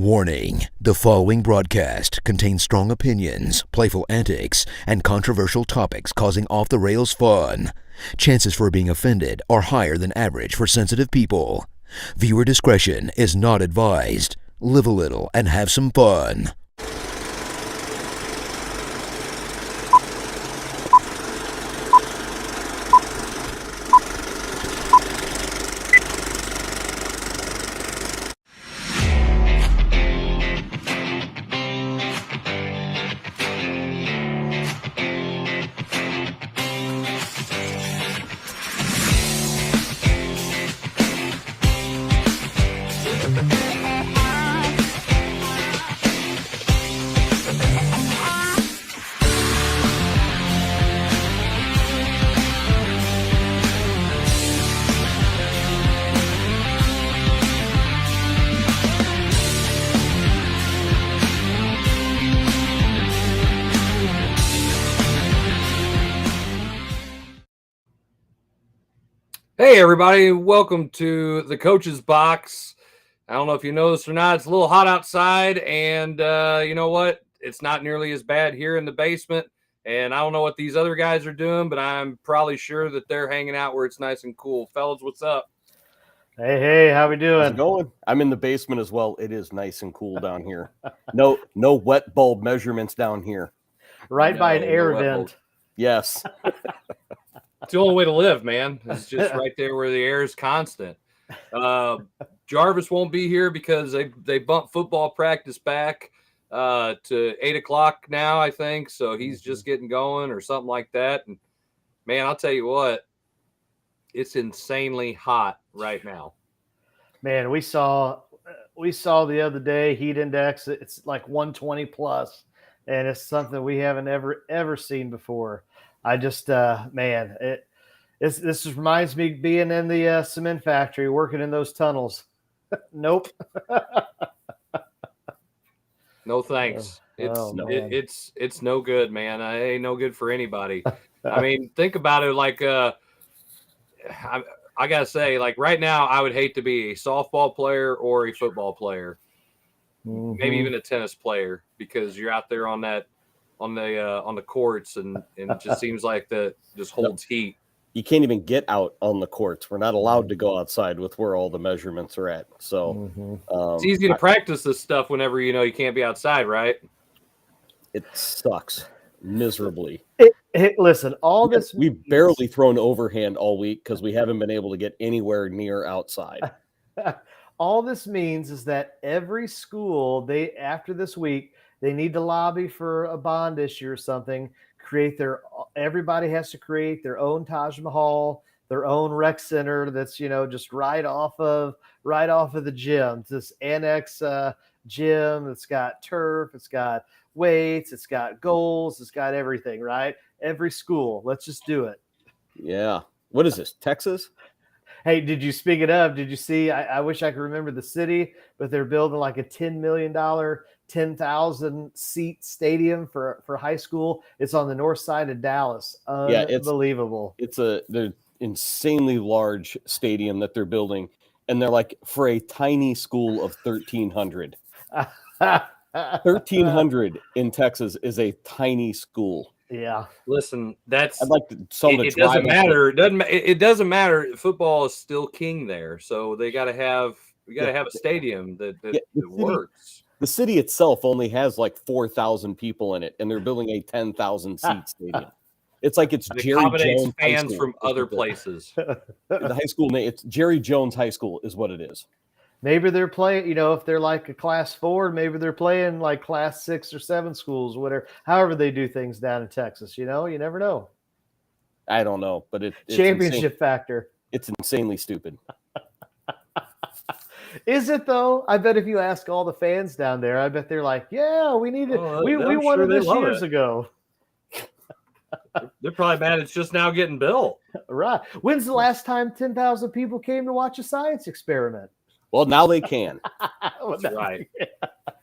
Warning: the following broadcast contains strong opinions, playful antics, and controversial topics causing off-the-rails fun. Chances for being offended are higher than average for sensitive people. Viewer discretion is not advised. Live a little and have some fun. Hey everybody, welcome to the Coach's Box. I don't know if you know this or not, it's a little hot outside, and you know what? It's not nearly as bad here in the basement, and I don't know what these other guys are doing, but I'm probably sure that they're hanging out where it's nice and cool. Fellas, what's up? Hey, how we doing? How's it going? I'm in the basement as well. It is nice and cool down here. No wet bulb measurements down here. Right by an air vent. Yes. It's the only way to live, man. It's just right there where the air is constant. Jarvis won't be here because they bumped football practice back to 8 o'clock now, I think. So he's just getting going or something like that. And man, I'll tell you what, it's insanely hot right now. Man, we saw the other day heat index. It's like 120 plus, and it's something we haven't ever seen before. I just, man, this just reminds me of being in the cement factory, working in those tunnels. Nope. No thanks. It's no good, man. I ain't no good for anybody. I mean, think about it. Like, I gotta say, like right now, I would hate to be a softball player or a football player, maybe even a tennis player, because you're out there on the courts, and it just seems like that just holds heat. You can't even get out on the courts. We're not allowed to go outside with where all the measurements are at. So it's easy to practice this stuff whenever you know you can't be outside, right? It sucks miserably. Listen, we've barely thrown overhand all week because we haven't been able to get anywhere near outside. All this means is that every school, after this week, they need to lobby for a bond issue or something. Everybody has to create their own Taj Mahal, their own rec center that's just right off of the gym. This annex gym that's got turf, it's got weights, it's got goals, it's got everything. Right? Every school, let's just do it. Yeah. What is this? Texas? Hey, did you see? I wish I could remember the city, but they're building like a $10 million. 10,000 seat stadium for high school. It's on the north side of Dallas. Unbelievable. It's the insanely large stadium that they're building, and they're like for a tiny school of 1,300. 1,300 in Texas is a tiny school. Yeah. Listen, I'd like someone to drive. Doesn't matter. It doesn't matter. Football is still king there, so we got to have a stadium that works. The city itself only has like 4,000 people in it, and they're building a 10,000 seat stadium. It's like it's Jerry Jones fans from other places. The high school name, it's Jerry Jones High School, is what it is. Maybe they're playing, if they're like a class 4, maybe they're playing like class 6 or 7 schools, whatever. However they do things down in Texas, you never know. I don't know, but it's championship factor. It's insanely stupid. Is it though? I bet if you ask all the fans down there, I bet they're like, "Yeah, we need it. We wanted this years ago." They're probably mad it's just now getting built. Right. When's the last time 10,000 people came to watch a science experiment? Well, now they can. That's right.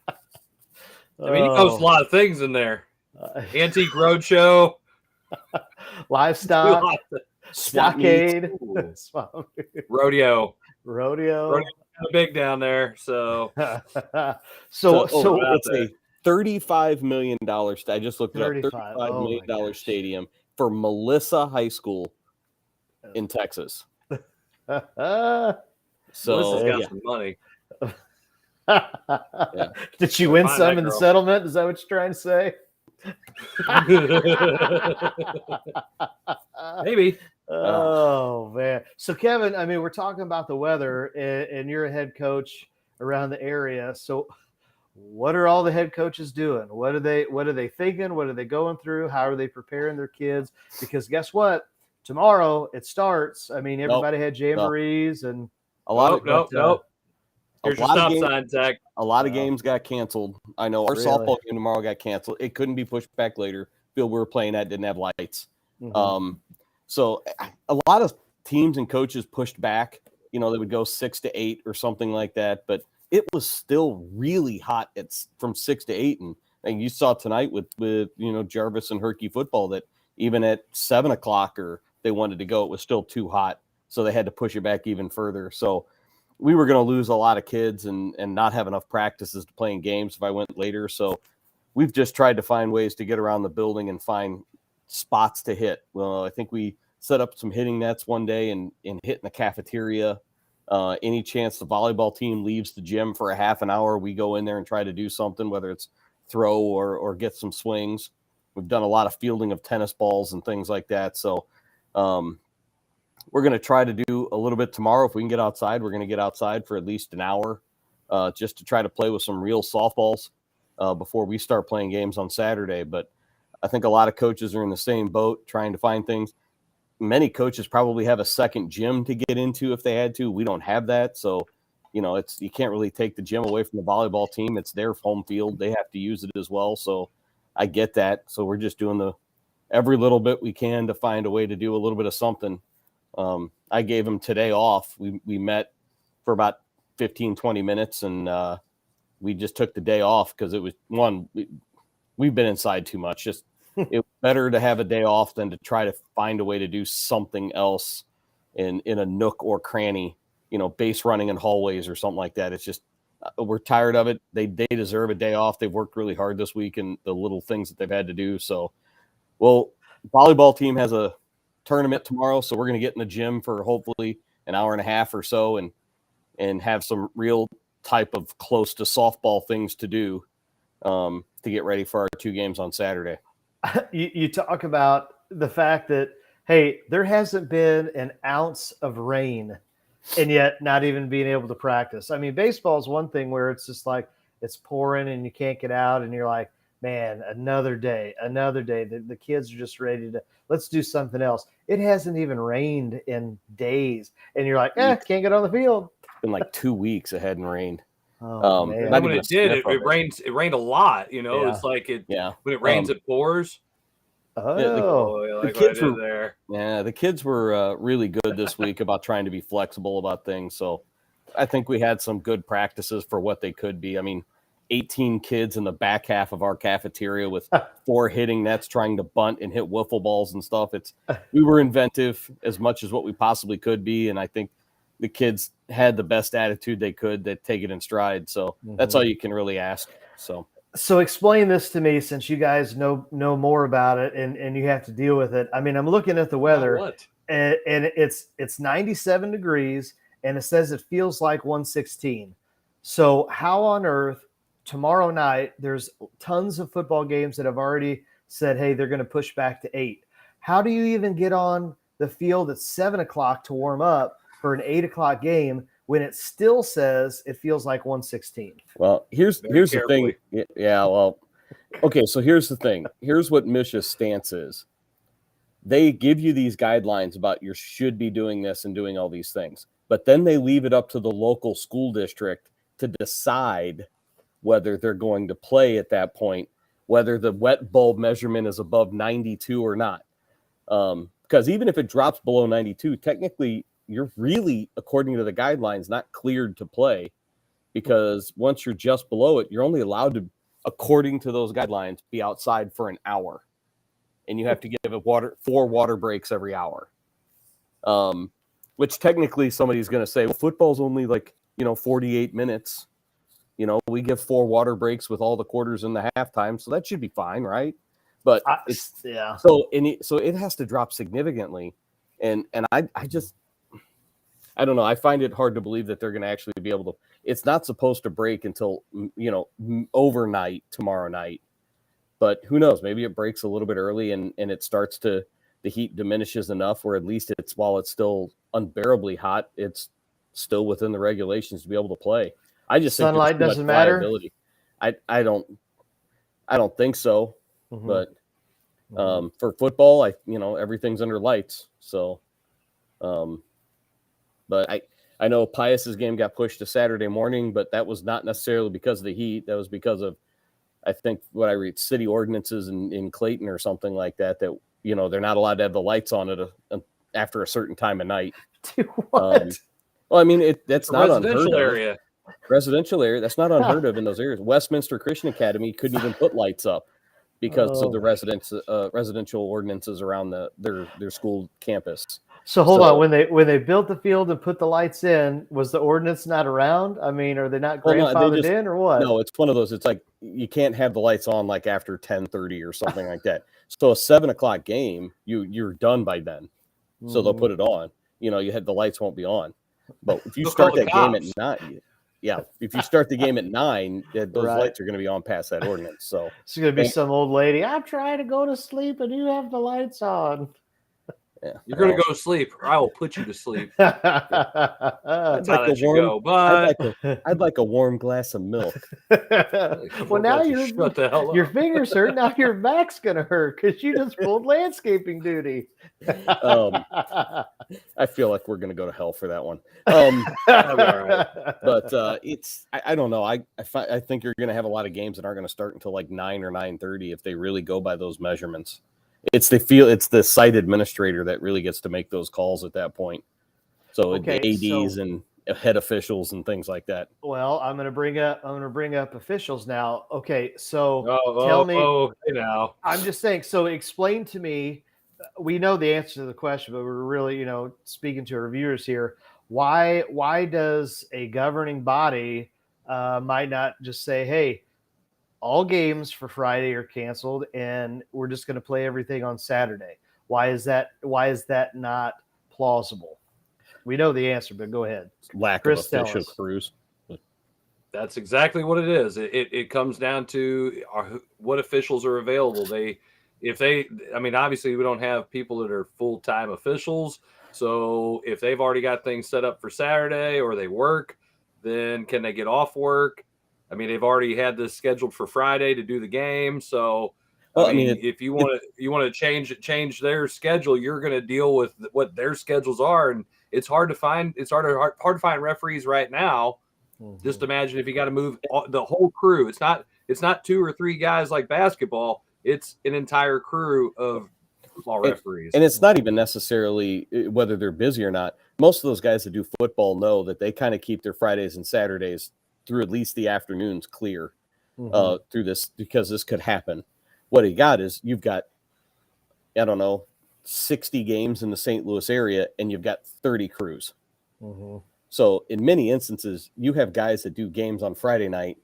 I mean, you post a lot of things in there. Antique Roadshow. Livestock. Stockade. Rodeo. kind of big down there. So so it's a $35 million. I just looked it up. $35 million stadium for Melissa High School in Texas. Melissa's got some money. Yeah. Did she win some in the settlement? Is that what you're trying to say? Maybe. Oh man. So Kevin, I mean, we're talking about the weather, and you're a head coach around the area. So what are all the head coaches doing? What are they thinking? What are they going through? How are they preparing their kids? Because guess what? Tomorrow it starts. I mean, everybody had jamborees and a lot of nope. Here's your stop sign, Zach. A lot of games got canceled. I know our softball game tomorrow got canceled. It couldn't be pushed back later. Field we were playing at didn't have lights. So a lot of teams and coaches pushed back. They would go 6 to 8 or something like that. But it was still really hot from 6 to 8. And you saw tonight with Jarvis and Herky football that even at 7 o'clock or they wanted to go, it was still too hot. So they had to push it back even further. So we were going to lose a lot of kids and not have enough practices to play in games if I went later. So we've just tried to find ways to get around the building and find spots to hit. Well, I think we set up some hitting nets one day and hit in the cafeteria. Any chance the volleyball team leaves the gym for a half an hour, we go in there and try to do something, whether it's throw or get some swings. We've done a lot of fielding of tennis balls and things like that. So we're going to try to do a little bit tomorrow. If we can get outside, we're going to get outside for at least an hour just to try to play with some real softballs before we start playing games on Saturday. But I think a lot of coaches are in the same boat trying to find things. Many coaches probably have a second gym to get into if they had to. We don't have that. So, you can't really take the gym away from the volleyball team. It's their home field. They have to use it as well. So I get that. So we're just doing every little bit we can to find a way to do a little bit of something. I gave them today off. We met for about 15, 20 minutes and we just took the day off because it was we've been inside too much. Just it was better to have a day off than to try to find a way to do something else in a nook or cranny, base running in hallways or something like that. It's just, we're tired of it. They deserve a day off. They've worked really hard this week and the little things that they've had to do. So, volleyball team has a tournament tomorrow. So we're going to get in the gym for hopefully an hour and a half or so and have some real type of close to softball things to do to get ready for our 2 games on Saturday. You talk about the fact that, hey, there hasn't been an ounce of rain and yet not even being able to practice. I mean, baseball is one thing where it's just like it's pouring and you can't get out and you're like, man, another day. The kids are just ready to, let's do something else. It hasn't even rained in days. And you're like, can't get on the field. It's been like 2 weeks it hadn't rained. Oh, man. When it did, it rained a lot. Yeah. It's like when it rains, it pours. The kids were there. Yeah, the kids were really good this week about trying to be flexible about things. So I think we had some good practices for what they could be. I mean, 18 kids in the back half of our cafeteria with 4 hitting nets trying to bunt and hit wiffle balls and stuff. We were inventive as much as what we possibly could be. And I think the kids had the best attitude they could to take it in stride. So that's all you can really ask. So explain this to me, since you guys know more about it and you have to deal with it. I mean, I'm looking at the weather and it's 97 degrees and it says it feels like 116. So how on earth tomorrow night, there's tons of football games that have already said, hey, they're going to push back to 8. How do you even get on the field at 7 o'clock to warm up for an 8 o'clock game when it still says it feels like 116? Well, here's the thing. Yeah, well, okay, so here's the thing. Here's what Misha's stance is. They give you these guidelines about you should be doing this and doing all these things, but then they leave it up to the local school district to decide whether they're going to play at that point, whether the wet bulb measurement is above 92 or not. Because even if it drops below 92, technically you're really, according to the guidelines, not cleared to play, because once you're just below it, you're only allowed to, according to those guidelines, be outside for an hour. And you have to give it 4 water breaks every hour. Which technically somebody's going to say, well, football's only like 48 minutes. We give 4 water breaks with all the quarters in the halftime, so that should be fine, right? But so it has to drop significantly, and I don't know. I find it hard to believe that they're going to actually be able to. It's not supposed to break until overnight tomorrow night, but who knows? Maybe it breaks a little bit early, and it starts to, the heat diminishes enough where at least while it's still unbearably hot, it's still within the regulations to be able to play. I just think sunlight doesn't matter. I don't think so. But for football, everything's under lights. So, but I know Pius's game got pushed to Saturday morning, but that was not necessarily because of the heat. That was because of, I think, what I read, city ordinances in Clayton or something like that. That they're not allowed to have the lights on at after a certain time of night. What? Well, I mean, that's not residential unheard area. of. Residential area. That's not unheard of in those areas. Westminster Christian Academy couldn't even put lights up because of the residential ordinances around their school campus. So hold on. When they built the field and put the lights in, was the ordinance not around? I mean, are they not grandfathered in or what? No, it's one of those. It's like you can't have the lights on like after 10:30 or something like that. So a 7:00 game, you're done by then. So they'll put it on. The lights won't be on. But if you start that game at 9, if you start the game at 9, those lights are going to be on past that ordinance. So it's going to be some old lady. I'm trying to go to sleep, and you have the lights on. Yeah, you're going to go to sleep, or I will put you to sleep. That's how that should go. But I'd like a warm glass of milk. Well, now shut the hell up. your fingers hurt. Now your back's going to hurt because you just pulled landscaping duty. I feel like we're going to go to hell for that one. But I don't know. I think you're going to have a lot of games that aren't going to start until like 9 or 9:30 if they really go by those measurements. It's the site administrator that really gets to make those calls at that point. So the ADs and head officials and things like that. Well, I'm going to bring up officials now. Okay, so tell me. I'm just saying. So explain to me. We know the answer to the question, but we're really, speaking to our viewers here. Why does a governing body might not just say, hey, all games for Friday are canceled and we're just going to play everything on Saturday? Why is that not plausible? We know the answer, but go ahead. Lack of official crews. That's exactly what it is. It comes down to what officials are available. Obviously we don't have people that are full-time officials. So if they've already got things set up for Saturday or they work, then can they get off work? They've already had this scheduled for Friday to do the game. So, if you want to change their schedule, you're going to deal with what their schedules are, and it's hard to find. It's hard to find referees right now. Just imagine if you got to move the whole crew. It's not 2 or 3 guys like basketball. It's an entire crew of football referees, and it's not even necessarily whether they're busy or not. Most of those guys that do football know that they kind of keep their Fridays and Saturdays through at least the afternoons clear through this, because this could happen. What you've got, 60 games in the St. Louis area, and you've got 30 crews. So in many instances, you have guys that do games on Friday night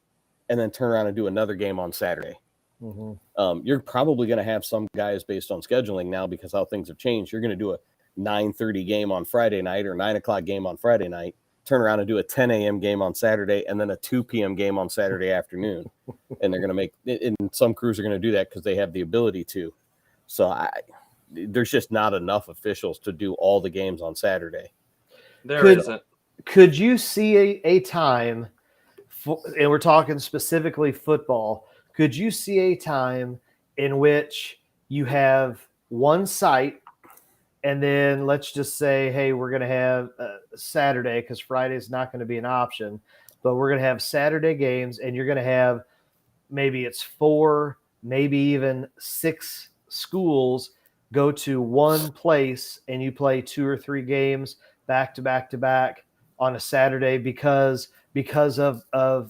and then turn around and do another game on Saturday. You're probably going to have some guys based on scheduling now, because how things have changed. You're going to do a 9:30 game on Friday night or 9:00 game on Friday night, turn around and do a 10 a.m. game on Saturday, and then a 2 p.m. game on Saturday afternoon. And they're going to and some crews are going to do that because they have the ability to. So there's just not enough officials to do all the games on Saturday. There isn't. Could you see a time, and we're talking specifically football, could you see a time in which you have one site, and then let's just say, hey, we're going to have Saturday, because Friday is not going to be an option, but we're going to have Saturday games, and you're going to have maybe it's 4, maybe even 6 schools go to one place, and you play 2 or 3 games back to back to back on a Saturday because of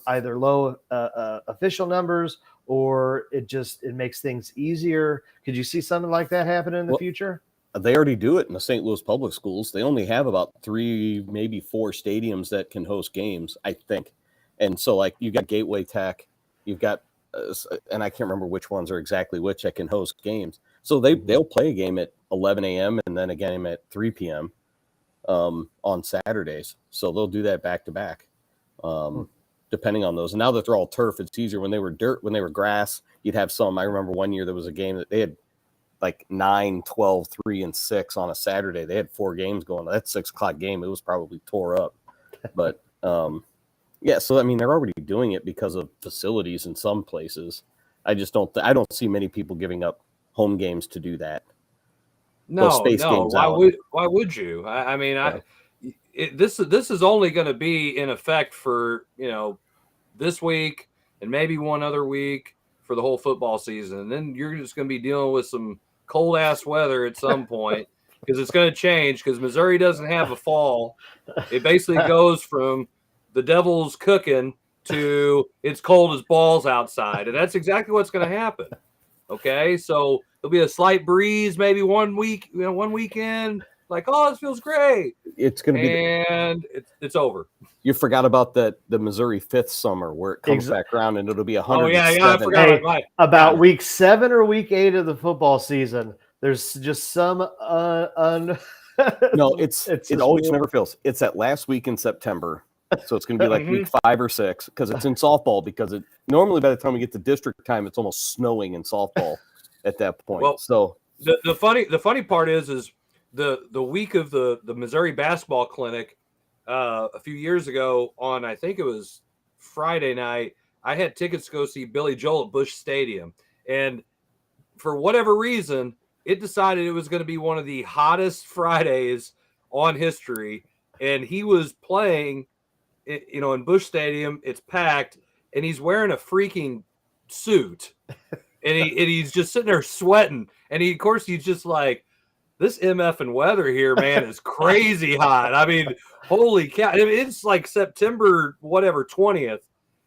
either low official numbers, or it makes things easier. Could you see something like that happen in the future? they already do it in the St. Louis public schools. They only have about 3, maybe 4 stadiums that can host games, I think. And so, like, you got Gateway Tech, you've got, and I can't remember which ones are exactly which that can host games. So they'll play a game at 11 a.m. and then a game at 3 p.m. On Saturdays. So they'll do that back to back, depending on those. And now that they're all turf, it's easier. When they were dirt, when they were grass, you'd have some. I remember one year there was a game that they had like 9, 12, 3, and 6 on a Saturday. They had 4 games going. That 6 o'clock game, it was probably tore up. But yeah, so I mean, they're already doing it because of facilities in some places. I just don't. I don't see many people giving up home games to do that. No. Why would you? I mean, this is only going to be in effect for this week and maybe one other week for the whole football season. And then you're just going to be dealing with some cold ass weather at some point because it's going to change because Missouri doesn't have a fall. It basically goes from the devil's cooking to it's cold as balls outside. And that's exactly what's going to happen. Okay. So there'll be a slight breeze, maybe one weekend, like, oh, this feels great. It's going to be, and it's over. You forgot about the Missouri 5th summer where it comes back around and it'll be 100. Oh yeah, I forgot about week 7 or week 8 of the football season. There's just some no, it always never feels. It's that last week in September. So it's going to be like week 5 or 6 because it's in softball. Because it normally by the time we get to district time, it's almost snowing in softball at that point. Well, so the funny part is the week of the Missouri basketball clinic a few years ago on, I think it was Friday night, I had tickets to go see Billy Joel at Busch Stadium, and for whatever reason, it decided it was going to be one of the hottest Fridays on history, and he was playing. In Busch Stadium, it's packed, and he's wearing a freaking suit, and he's just sitting there sweating, and of course he's just like, this MFing weather here, man, is crazy hot. I mean, holy cow! I mean, it's like September 20th,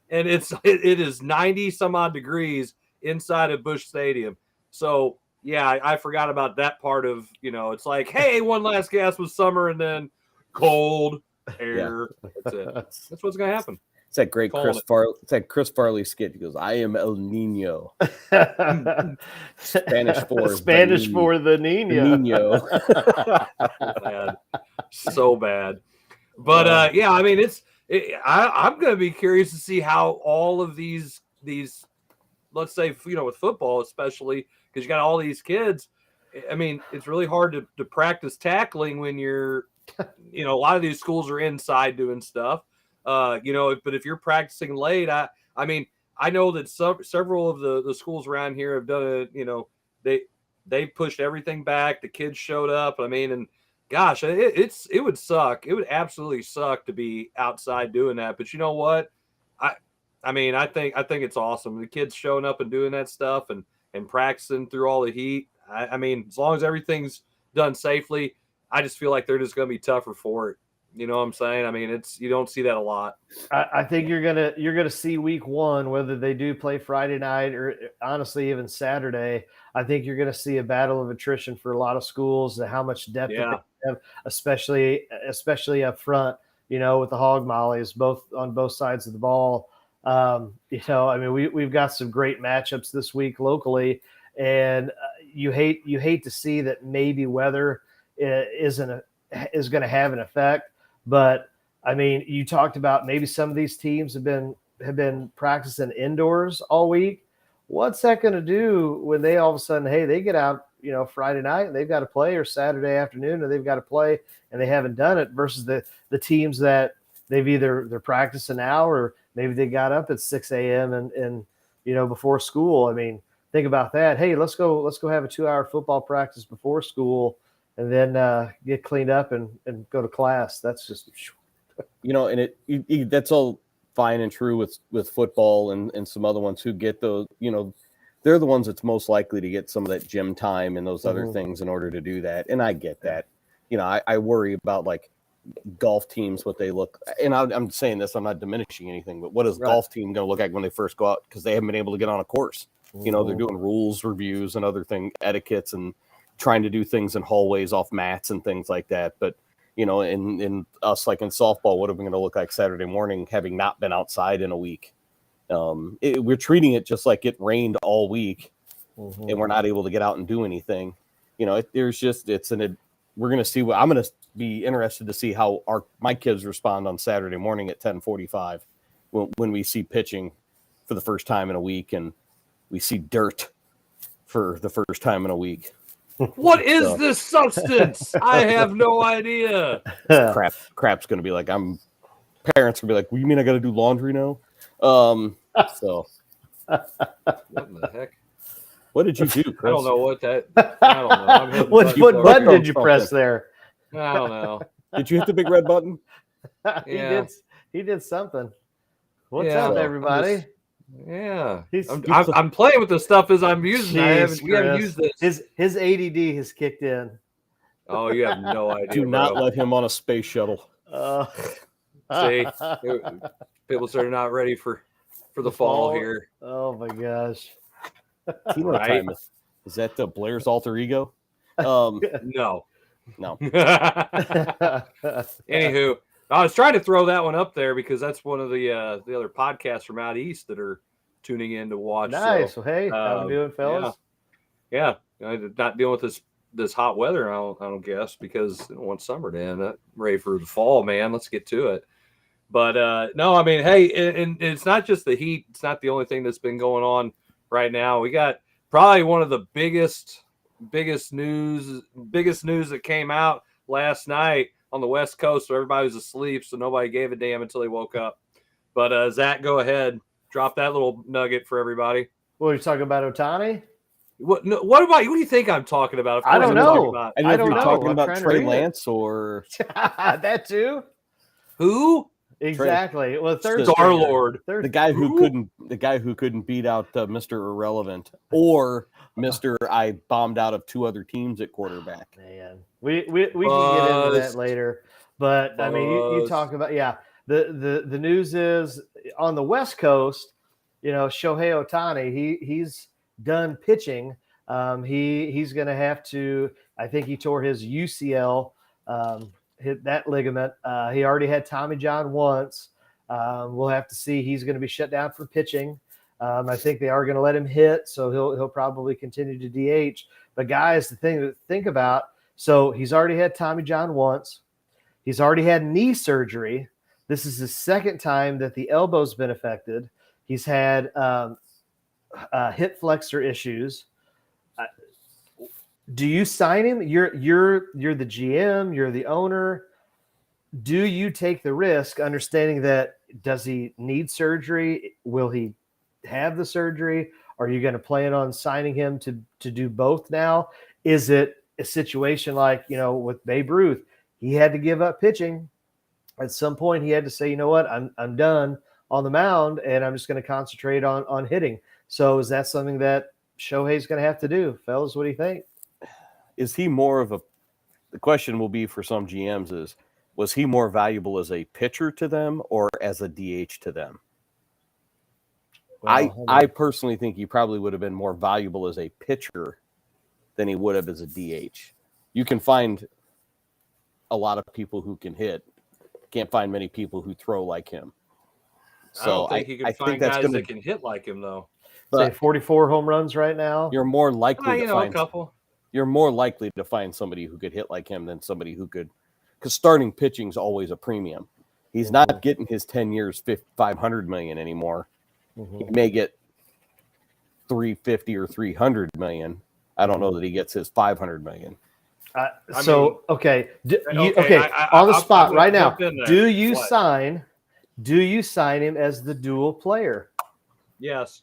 and it is 90 some odd degrees inside of Busch Stadium. So yeah, I forgot about that part of it's like, hey, one last gasp with summer, and then air. Yeah. That's it. That's what's gonna happen. It's that great Chris Farley skit. He goes, "I am El Nino." Spanish for the Nino. So bad. But yeah, I mean, I'm gonna be curious to see how all of these let's say with football especially because you got all these kids. I mean, it's really hard to practice tackling when you're a lot of these schools are inside doing stuff, but if you're practicing late, I mean, I know that several of the schools around here have done it. They pushed everything back. The kids showed up. I mean, and gosh, it would suck. It would absolutely suck to be outside doing that. But you know what? I mean, I think it's awesome. The kids showing up and doing that stuff and practicing through all the heat. I mean, as long as everything's done safely, I just feel like they're just going to be tougher for it. You know what I'm saying? I mean, you don't see that a lot. I think you're gonna see week 1, whether they do play Friday night or honestly even Saturday. I think you're gonna see a battle of attrition for a lot of schools and how much depth they have, especially up front. With the hog mollies, on both sides of the ball. I mean, we've got some great matchups this week locally, and you hate to see that maybe weather is going to have an effect. But I mean, you talked about maybe some of these teams have been practicing indoors all week. What's that going to do when they all of a sudden, hey, they get out, Friday night and they've got to play, or Saturday afternoon and they've got to play and they haven't done it, versus the teams that they're practicing now, or maybe they got up at 6 a.m. and before school. I mean, think about that. Hey, let's go have a 2-hour football practice before school, and then get cleaned up and go to class. That's just, and that's all fine and true with football and some other ones who get those, they're the ones that's most likely to get some of that gym time and those other things in order to do that. And I get that. I worry about like golf teams, what they look, and I'm saying this, I'm not diminishing anything, but what is golf team going to look like when they first go out? Because they haven't been able to get on a course. They're doing rules reviews and other etiquettes and trying to do things in hallways off mats and things like that. But, in us, like in softball, what are we going to look like Saturday morning, having not been outside in a week? We're treating it just like it rained all week, and we're not able to get out and do anything. We're going to see what I'm going to be interested to see how my kids respond on Saturday morning at 10:45 when we see pitching for the first time in a week and we see dirt for the first time in a week. What is this substance? I have no idea. Crap's going to be like, parents will be like, well, you mean I got to do laundry now? So what in the heck? What did you do, Chris? I don't know what that. I don't know. I'm hitting what button did you press there? I don't know. Did you hit the big red button? He did something. What's up, everybody? I'm playing with the stuff as I'm using. We haven't used this. His ADD has kicked in. Oh, you have no idea. Do not let him on a space shuttle. See, people are not ready for the fall here. Oh my gosh! Right? Is that the Blair's alter ego? No. Anywho, I was trying to throw that one up there because that's one of the other podcasts from out east that are tuning in to watch. Nice. So, hey, how we doing, fellas? Yeah. Not dealing with this hot weather. I don't guess, because I don't want summer to end. I'm ready for the fall, man. Let's get to it. But no, I mean, hey, and it's not just the heat. It's not the only thing that's been going on right now. We got probably one of the biggest news that came out last night on the West Coast. So everybody was asleep, so nobody gave a damn until they woke up. But Zach, go ahead, drop that little nugget for everybody. What are you talking about, Ohtani? What about you? What do you think I'm talking about? I don't know. I don't know if you're talking about Trey Lance or that too. Who? Exactly. Well, Star-Lord, the guy who couldn't beat out Mr. Irrelevant or Mr. I bombed out of 2 other teams at quarterback. Man, we can get into that later. But I mean, you talk about the news is on the West Coast. Shohei Ohtani, he's done pitching. He's going to have to. I think he tore his UCL. Hit that ligament. He already had Tommy John once. We'll have to see. He's going to be shut down for pitching. I think they are going to let him hit, so he'll probably continue to DH. But guys, the thing to think about. So he's already had Tommy John once. He's already had knee surgery. This is his second time that the elbow's been affected. He's had hip flexor issues. Do you sign him? You're the GM, you're the owner. Do you take the risk, understanding that does he need surgery? Will he have the surgery? Are you going to plan on signing him to do both now? Is it a situation like, with Babe Ruth? He had to give up pitching. At some point he had to say, you know what, I'm done on the mound and I'm just going to concentrate on hitting. So is that something that Shohei's going to have to do? Fellas, what do you think? Is he more of the question will be for some GMs was he more valuable as a pitcher to them or as a DH to them? Well, I personally think he probably would have been more valuable as a pitcher than he would have as a DH. You can find a lot of people who can hit. Can't find many people who throw like him. So I don't think he can find guys that can hit like him, though. Say 44 home runs right now. You're more likely to find a couple. You're more likely to find somebody who could hit like him than somebody who could, because starting pitching is always a premium. He's not getting his 10 years, $500 million anymore. He may get $350 or $300 million. I don't know that he gets his $500 million. Okay, on the spot right now, do you sign him as the dual player? Yes.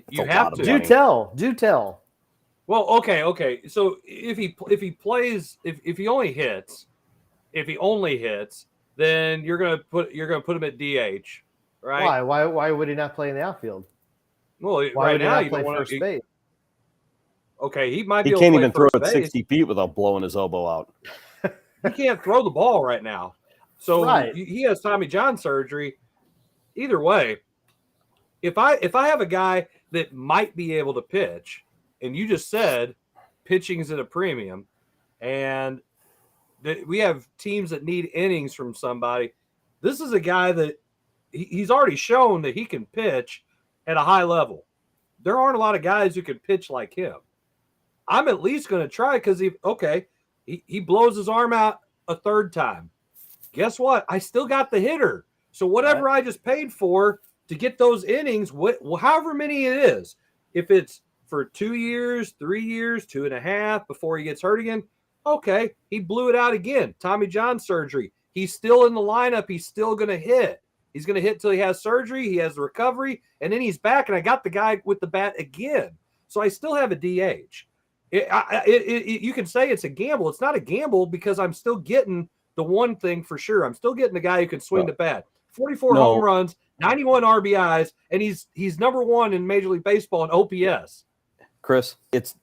You have to. Do tell. Well, okay. So if he plays, if he only hits, then you're gonna put him at DH, right? Why would he not play in the outfield? Well, why right now you play don't want first base. Okay, he might be. He able can't to play even throw first it 60 feet without blowing his elbow out. He can't throw the ball right now. So right. He has Tommy John surgery. Either way, if I have a guy that might be able to pitch, and you just said pitching's at a premium, and we have teams that need innings from somebody. This is a guy that he's already shown that he can pitch at a high level. There aren't a lot of guys who can pitch like him. I'm at least going to try because he blows his arm out a third time. Guess what? I still got the hitter. So whatever I just paid for to get those innings, however many it is, if it's for 2 years, 3 years, 2.5 before he gets hurt again, okay, he blew it out again. Tommy John surgery. He's still in the lineup. He's still going to hit. He's going to hit till he has surgery. He has the recovery, and then he's back, and I got the guy with the bat again. So I still have a DH. You can say it's a gamble. It's not a gamble because I'm still getting the one thing for sure. I'm still getting the guy who can swing the bat. 44 home runs, 91 RBIs, and he's number one in Major League Baseball in OPS. Chris, it's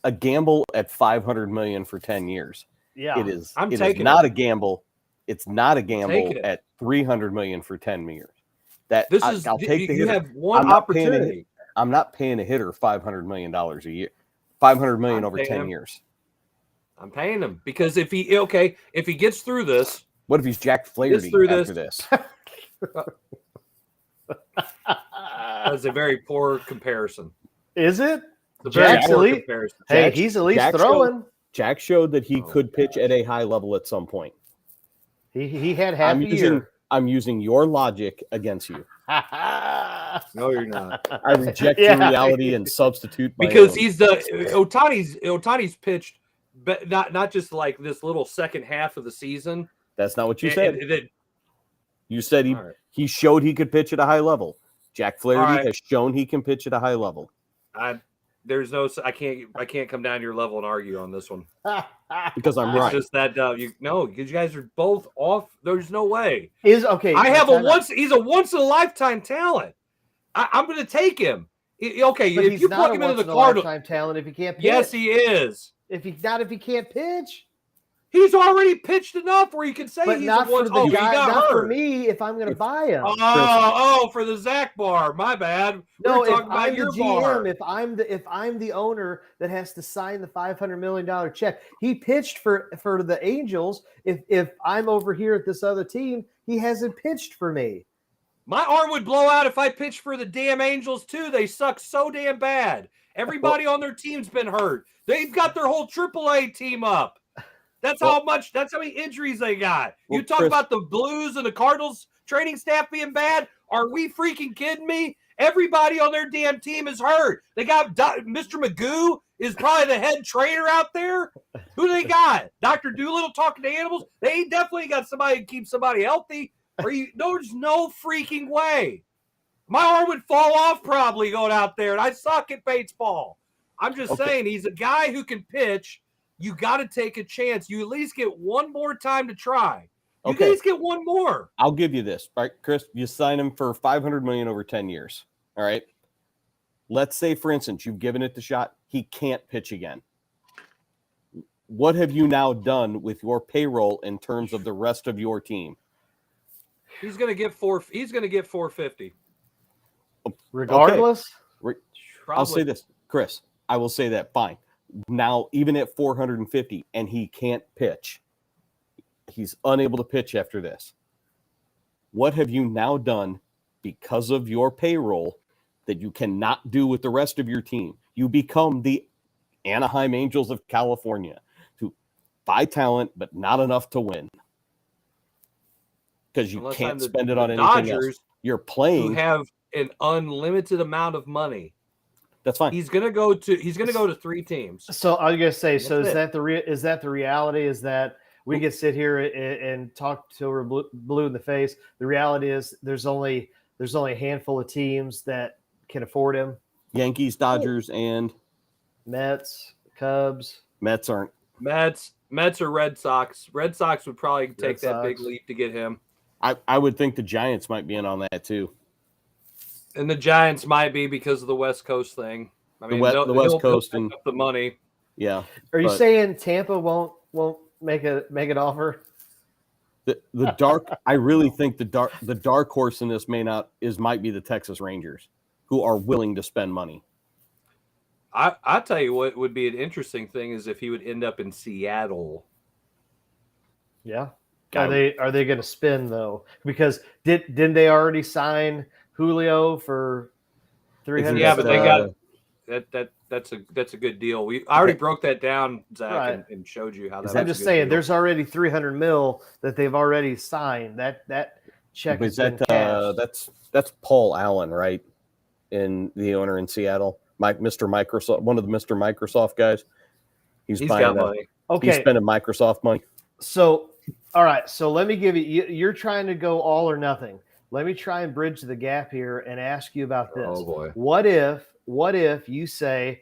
a gamble at $500 million for 10 years. Yeah, it is. I'm it taking is not it. a gamble. It's not a gamble at $300 million for 10 years. I'll take the hitter. You have one opportunity. I'm not paying a hitter $500 million a year. $500 million over 10 years. I'm paying him because if he gets through this, what if he's Jack Flaherty after this? That's a very poor comparison. Is it? Jack's elite. Comparison. Hey, he's at least throwing. Jack showed that he could pitch at a high level at some point. He had half a year. I'm using your logic against you. No, you're not. I reject your reality and substitute my because own. he's the Ohtani's pitched, but not just like this little second half of the season. That's not what you said. You said he showed he could pitch at a high level. Jack Flaherty has shown he can pitch at a high level. I can't come down to your level and argue on this one because I'm right. It's just that because you guys are both off. There's no way. He's a once in a lifetime talent. I'm going to take him. Okay, but if you plug him into the Cardinals, lifetime talent if he can't pitch. Yes, he is. If he can't pitch. He's already pitched enough where you can say but he's not for the guy, not for me if I'm going to buy him. For the Zach bar. My bad. No, if I'm the GM, if I'm the owner that has to sign the $500 million check, he pitched for the Angels. If I'm over here at this other team, he hasn't pitched for me. My arm would blow out if I pitched for the damn Angels too. They suck so damn bad. Everybody on their team's been hurt. They've got their whole AAA team up. That's how many injuries they got. You talk about the Blues and the Cardinals training staff being bad. Are we freaking kidding me? Everybody on their damn team is hurt. They got Mr. Magoo is probably the head trainer out there. Who do they got? Dr. Doolittle talking to animals. They definitely got somebody to keep somebody healthy. There's no freaking way. My arm would fall off probably going out there, and I suck at baseball. I'm just saying he's a guy who can pitch. You got to take a chance. You at least get one more time to try. You at least get one more. I'll give you this, right, Chris? You sign him for $500 million over 10 years. All right. Let's say, for instance, you've given it the shot. He can't pitch again. What have you now done with your payroll in terms of the rest of your team? He's going to get $450. Regardless? Okay. I'll say this, Chris. I will say that. Fine. Now, even at 450 and he can't pitch, he's unable to pitch after this. What have you now done because of your payroll that you cannot do with the rest of your team? You become the Anaheim Angels of California, who buy talent but not enough to win because you can't spend it on anything else. You're playing. Who have an unlimited amount of money. That's fine. He's gonna go to 3 teams. So I was gonna say, is that the reality? Is that we can sit here and talk till we're blue in the face? The reality is there's only a handful of teams that can afford him. Yankees, Dodgers, and Mets, Cubs. Mets aren't. Mets or Red Sox. Red Sox would probably take that big leap to get him. I would think the Giants might be in on that too. And the Giants might be because of the West Coast thing. I mean, the West Coast and the money. Yeah. Are you saying Tampa won't make an offer? The dark. I really think the dark horse in this might be the Texas Rangers, who are willing to spend money. I tell you what would be an interesting thing is if he would end up in Seattle. Yeah. Are they going to spin though? Because didn't they already sign Julio for 300? Yeah, but they got that's a good deal. I already broke that down, Zach, right. and showed you how that. I'm just saying, there's already $300 million that they've already signed. That check has been cashed. That's Paul Allen, right? In the owner in Seattle, Mr. Microsoft, one of the Mr. Microsoft guys. He's buying got money. Okay, he's spending Microsoft money. So, all right. So let me give you. You're trying to go all or nothing. Let me try and bridge the gap here and ask you about this. Oh boy. What if you say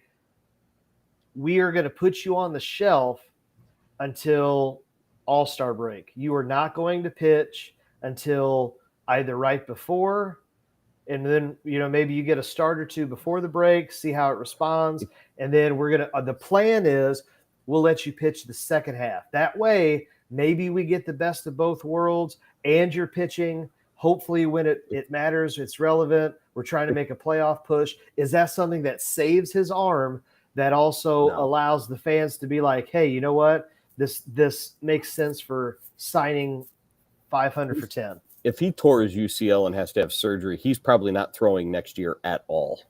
we are going to put you on the shelf until All-Star break? You are not going to pitch until either right before, and then maybe you get a start or two before the break, see how it responds, and then we're gonna. The plan is we'll let you pitch the second half. That way, maybe we get the best of both worlds, and you're pitching. Hopefully, when it matters, it's relevant. We're trying to make a playoff push. Is that something that saves his arm? That also allows the fans to be like, hey, you know what? This makes sense for signing 500 for 10. If he tore his UCL and has to have surgery, he's probably not throwing next year at all.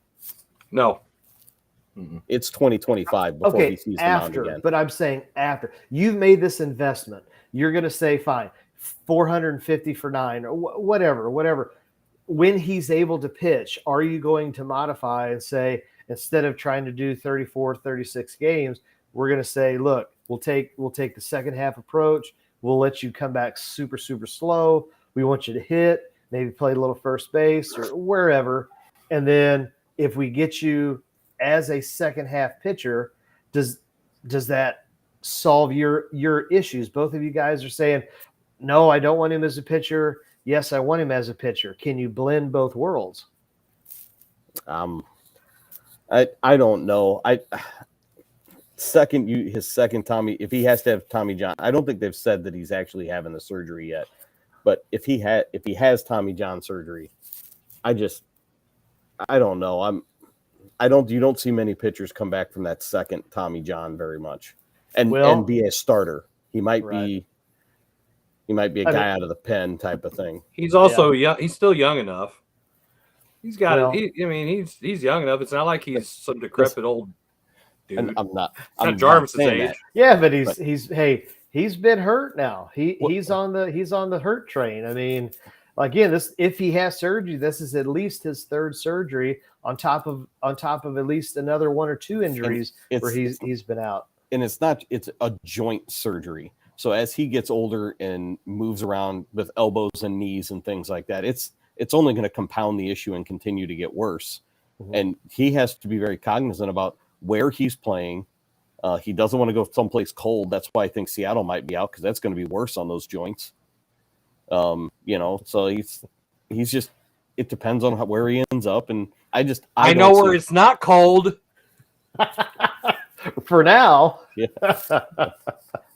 No. It's 2025 before he sees the mound again. But I'm saying after. You've made this investment. You're going to say, fine, 450 for 9 or whatever. When he's able to pitch, are you going to modify and say, instead of trying to do 34, 36 games, we're going to say, look, we'll take the second half approach. We'll let you come back super, super slow. We want you to hit, maybe play a little first base or wherever. And then if we get you as a second half pitcher, does that solve your issues? Both of you guys are saying, no, I don't want him as a pitcher. Yes, I want him as a pitcher. Can you blend both worlds? I don't know. His second Tommy, if he has to have Tommy John, I don't think they've said that he's actually having the surgery yet. But if he has Tommy John surgery, I don't know. You don't see many pitchers come back from that second Tommy John very much, and be a starter. He might be a guy out of the pen type of thing. He's also young. He's still young enough. He's got it. He's young enough. It's not like he's some decrepit old dude. And I'm not Jarvis's age. that. Yeah, but he's been hurt now. He's on the hurt train. I mean, again, if he has surgery, this is at least his third surgery on top of at least another one or two injuries where he's been out. And it's a joint surgery. So as he gets older and moves around with elbows and knees and things like that, it's only going to compound the issue and continue to get worse. Mm-hmm. And he has to be very cognizant about where he's playing. He doesn't want to go someplace cold. That's why I think Seattle might be out, because that's going to be worse on those joints. So he's just, it depends on where he ends up. And I know where it's not cold. For now. Yeah.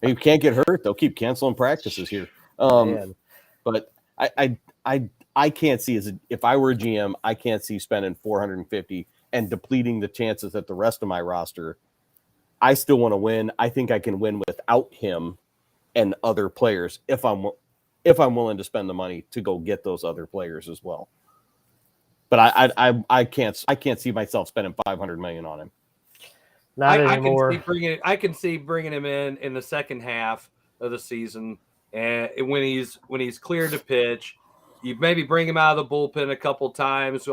You can't get hurt. They'll keep canceling practices here. But I can't see, if I were a GM, I can't see spending 450 and depleting the chances at the rest of my roster. I still want to win. I think I can win without him and other players if I'm willing to spend the money to go get those other players as well. But I can't see myself spending $500 million on him. Not anymore. I can see bringing him in the second half of the season, and when he's cleared to pitch. You maybe bring him out of the bullpen a couple times,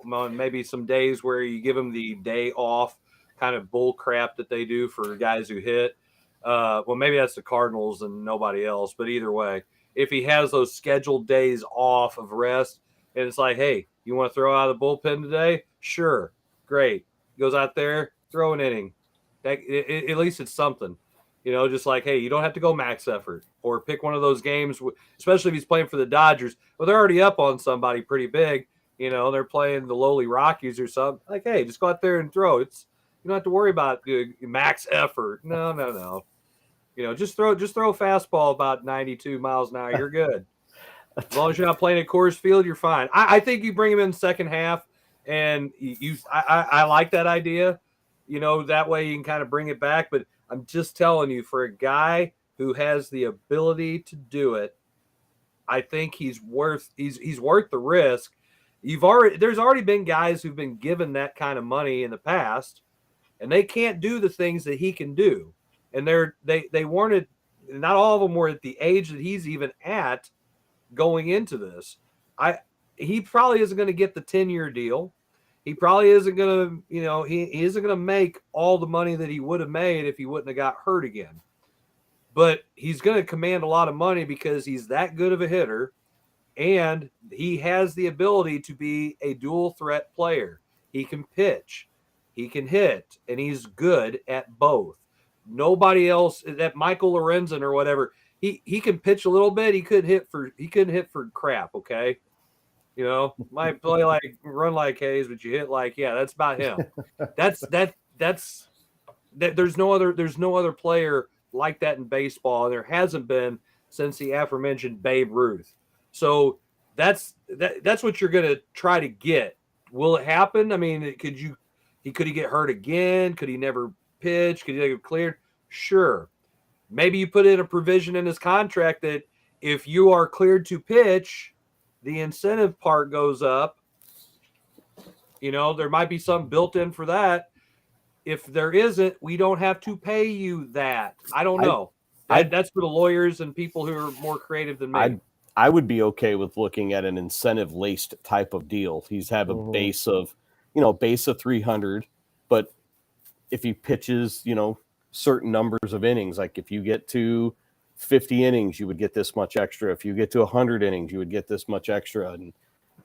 maybe some days where you give him the day off kind of bull crap that they do for guys who hit. Well, maybe that's the Cardinals and nobody else, but either way, if he has those scheduled days off of rest and it's like, hey, you want to throw out of the bullpen today? Sure. Great. He goes out there, throw an inning. At least it's something. Just like, hey, you don't have to go max effort or pick one of those games, especially if he's playing for the Dodgers. Well, they're already up on somebody pretty big. They're playing the lowly Rockies or something. Like, hey, just go out there and throw. You don't have to worry about max effort. No. Just throw a fastball about 92 miles an hour. You're good. As long as you're not playing at Coors Field, you're fine. I think you bring him in the second half, and I like that idea. that way you can kind of bring it back. But I'm just telling you, for a guy who has the ability to do it, I think he's worth the risk. There's already been guys who've been given that kind of money in the past, and they can't do the things that he can do. And they weren't not all of them were at the age that he's even at going into this. He probably isn't going to get the 10-year deal. He probably isn't going to, he isn't going to make all the money that he would have made if he wouldn't have got hurt again. But he's going to command a lot of money because he's that good of a hitter, and he has the ability to be a dual threat player. He can pitch, he can hit, and he's good at both. Nobody else, that Michael Lorenzen or whatever, he can pitch a little bit. He couldn't hit for crap. Okay. Might run like Hayes, but you hit like, that's about him. There's no other player like that in baseball. And there hasn't been since the aforementioned Babe Ruth. So that's what you're going to try to get. Will it happen? I mean, could he get hurt again? Could he never pitch? Could he get cleared? Sure. Maybe you put in a provision in his contract that if you are cleared to pitch, the incentive part goes up. There might be something built in for that. If there isn't, we don't have to pay you that. I don't know. That's for the lawyers and people who are more creative than me. I would be okay with looking at an incentive laced type of deal. He's have a base of 300, but if he pitches, certain numbers of innings, like if you get to 50 innings, you would get this much extra. If you get to 100 innings, you would get this much extra. And,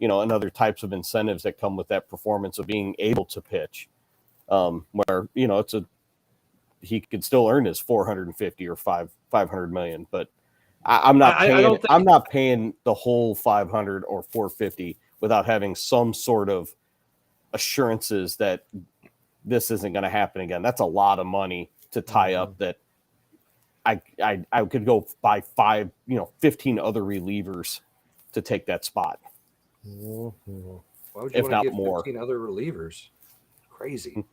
and other types of incentives that come with that performance of being able to pitch, where, he could still earn his 450 or 500 million, but I'm not paying the whole 500 or 450 without having some sort of assurances that this isn't going to happen again. That's a lot of money to tie up that I could go buy 15 other relievers to take that spot. Why would you if not more, 15 other relievers? Crazy.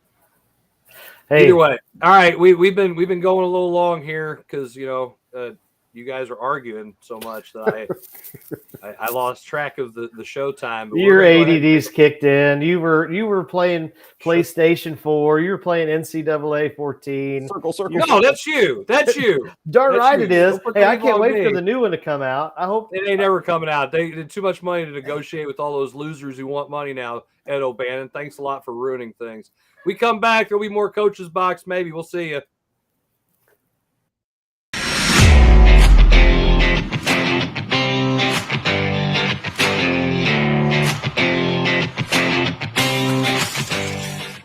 Hey. Either way, all right. We've been going a little long here because you guys are arguing so much that I lost track of the show time. Your ADD's kicked in. You were playing PlayStation 4. You were playing NCAA 14. Circle. No, that's you. That's you. Darn right it is. Hey, I can't wait me. for the new one to come out. I hope it ain't ever coming out. They did too much money to negotiate with all those losers who want money now. Ed O'Bannon, thanks a lot for ruining things. We come back. There'll be more Coach's Box. Maybe we'll see you.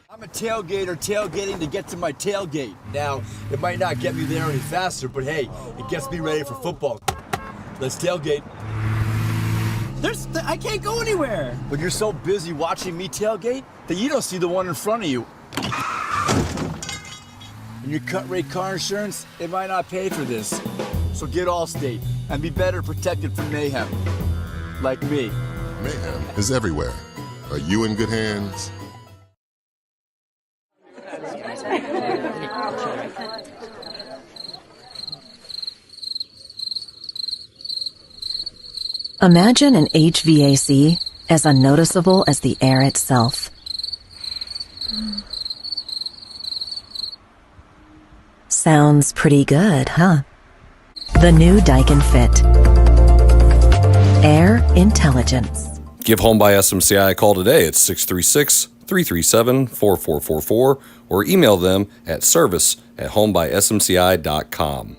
I'm a tailgater tailgating to get to my tailgate. Now, it might not get me there any faster, but hey, it gets me ready for football. Let's tailgate. I can't go anywhere. But you're so busy watching me tailgate that you don't see the one in front of you. And your cut rate car insurance, it might not pay for this. So get Allstate and be better protected from mayhem. Like me. Mayhem is everywhere. Are you in good hands? Imagine an HVAC as unnoticeable as the air itself. Sounds pretty good, huh? The new Daikin Fit. Air intelligence. Give Home by SMCI a call today at 636-337-4444 or email them at service@homebysmci.com.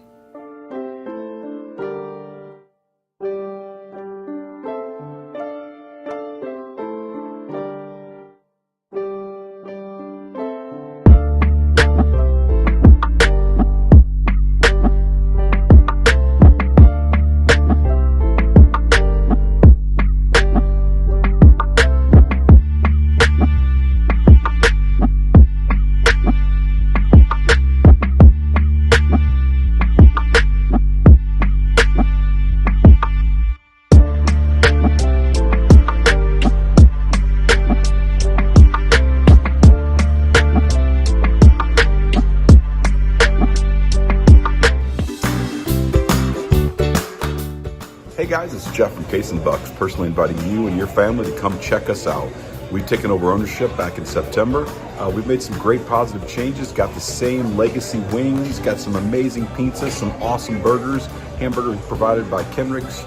guys, it's Jeff from Case and Bucks, personally inviting you and your family to come check us out. We've taken over ownership back in September. We've made some great positive changes, got the same legacy wings, got some amazing pizzas, some awesome burgers, hamburgers provided by Kenrick's.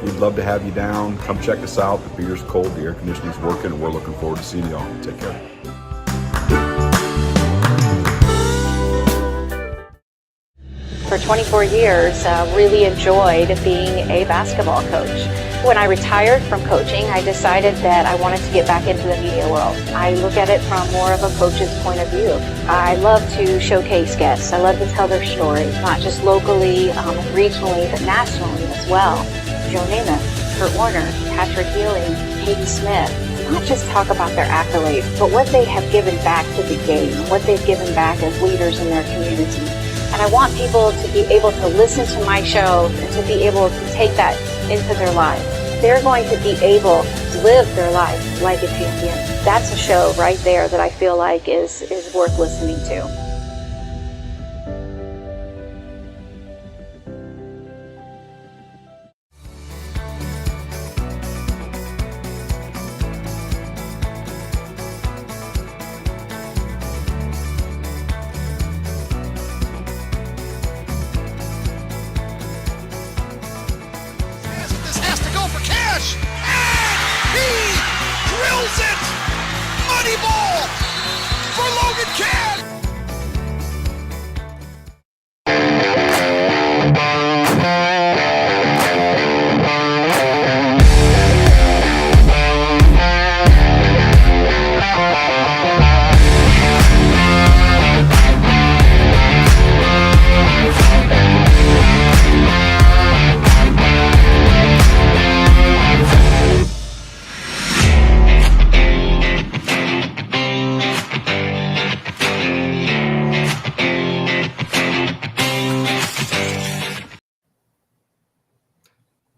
We'd love to have you down. Come check us out. The beer's cold, the air conditioning's working, and we're looking forward to seeing you all. Take care. For 24 years, really enjoyed being a basketball coach. When I retired from coaching, I decided that I wanted to get back into the media world. I look at it from more of a coach's point of view. I love to showcase guests. I love to tell their stories, not just locally and regionally, but nationally as well. Joe Namath, Kurt Warner, Patrick Ewing, Katie Smith. Not just talk about their accolades, but what they have given back to the game, what they've given back as leaders in their community. And I want people to be able to listen to my show and to be able to take that into their lives. They're going to be able to live their life like a champion. That's a show right there that I feel like is worth listening to.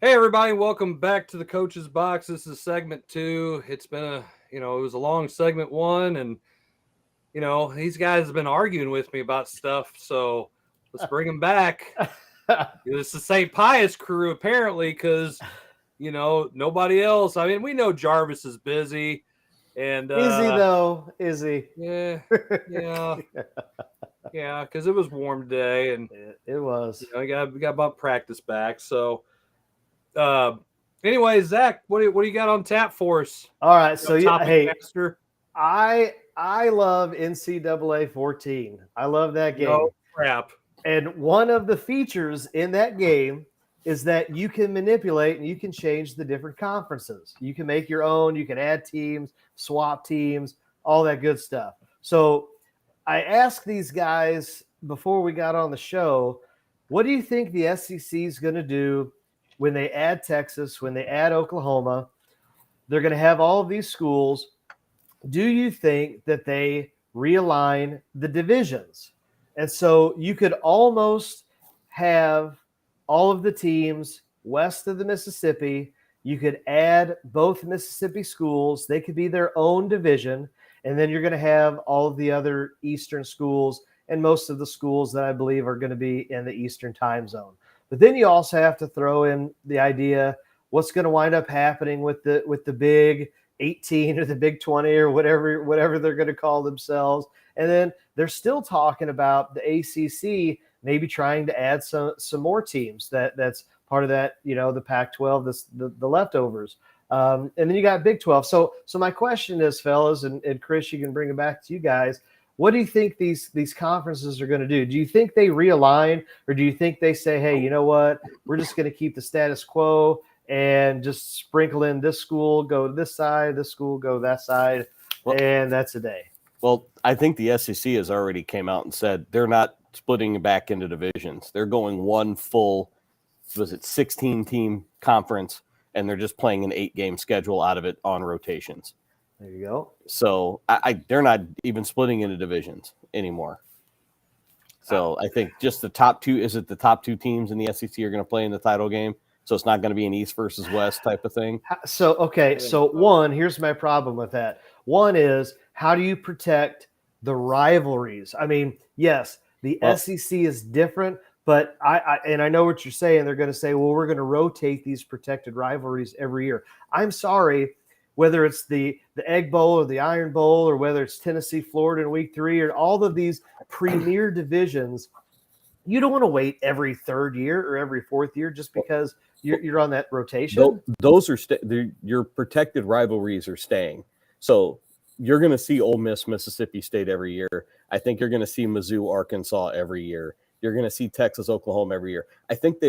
Hey everybody, welcome back to the Coach's Box. This is segment 2. It's been it was a long segment 1, and these guys have been arguing with me about stuff, so let's bring them back. It's the St. Pius crew apparently, because nobody else. I mean, we know Jarvis is busy, and is he though? Is he? Yeah, because it was warm today, and it was. We got about practice back, so. Anyway, Zach, what do you got on tap for us? All right, so hey, master? I love NCAA 14. I love that game. No crap. And one of the features in that game is that you can manipulate and you can change the different conferences. You can make your own. You can add teams, swap teams, all that good stuff. So I asked these guys before we got on the show, what do you think the SEC is going to do when they add Texas, when they add Oklahoma? They're going to have all of these schools. Do you think that they realign the divisions? And so you could almost have all of the teams west of the Mississippi. You could add both Mississippi schools. They could be their own division. And then you're going to have all of the other Eastern schools and most of the schools that I believe are going to be in the Eastern time zone. But then you also have to throw in the idea what's going to wind up happening with the Big 18 or the Big 20 or whatever they're going to call themselves. And then they're still talking about the ACC maybe trying to add some more teams that's part of that, the Pac-12, the leftovers. And then you got Big 12. So my question is, fellas, and Chris, you can bring it back to you guys. What do you think these conferences are going to do? Do you think they realign, or do you think they say, hey, you know what, we're just going to keep the status quo and just sprinkle in this school, go to this side, this school, go that side, and that's a day? Well, I think the SEC has already came out and said they're not splitting back into divisions. They're going one full, 16-team conference, and they're just playing an 8-game schedule out of it on rotations. There you go. So they're not even splitting into divisions anymore. So I think just the top two teams in the SEC are going to play in the title game. So it's not going to be an East versus West type of thing. So, okay. So one, here's my problem with that. One is, how do you protect the rivalries? I mean, yes, the SEC is different, But I know what you're saying. They're going to say, well, we're going to rotate these protected rivalries every year. I'm sorry, whether it's the Egg Bowl or the Iron Bowl, or whether it's Tennessee, Florida in week 3, or all of these premier divisions, you don't want to wait every 3rd year or every 4th year just because you're on that rotation. Those are your protected rivalries are staying. So you're going to see Ole Miss, Mississippi State every year. I think you're going to see Mizzou, Arkansas every year. You're going to see Texas, Oklahoma every year. I think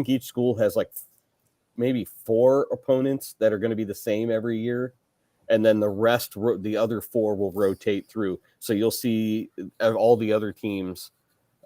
each school has like maybe 4 opponents that are going to be the same every year, and then the rest, the other 4, will rotate through. So you'll see all the other teams,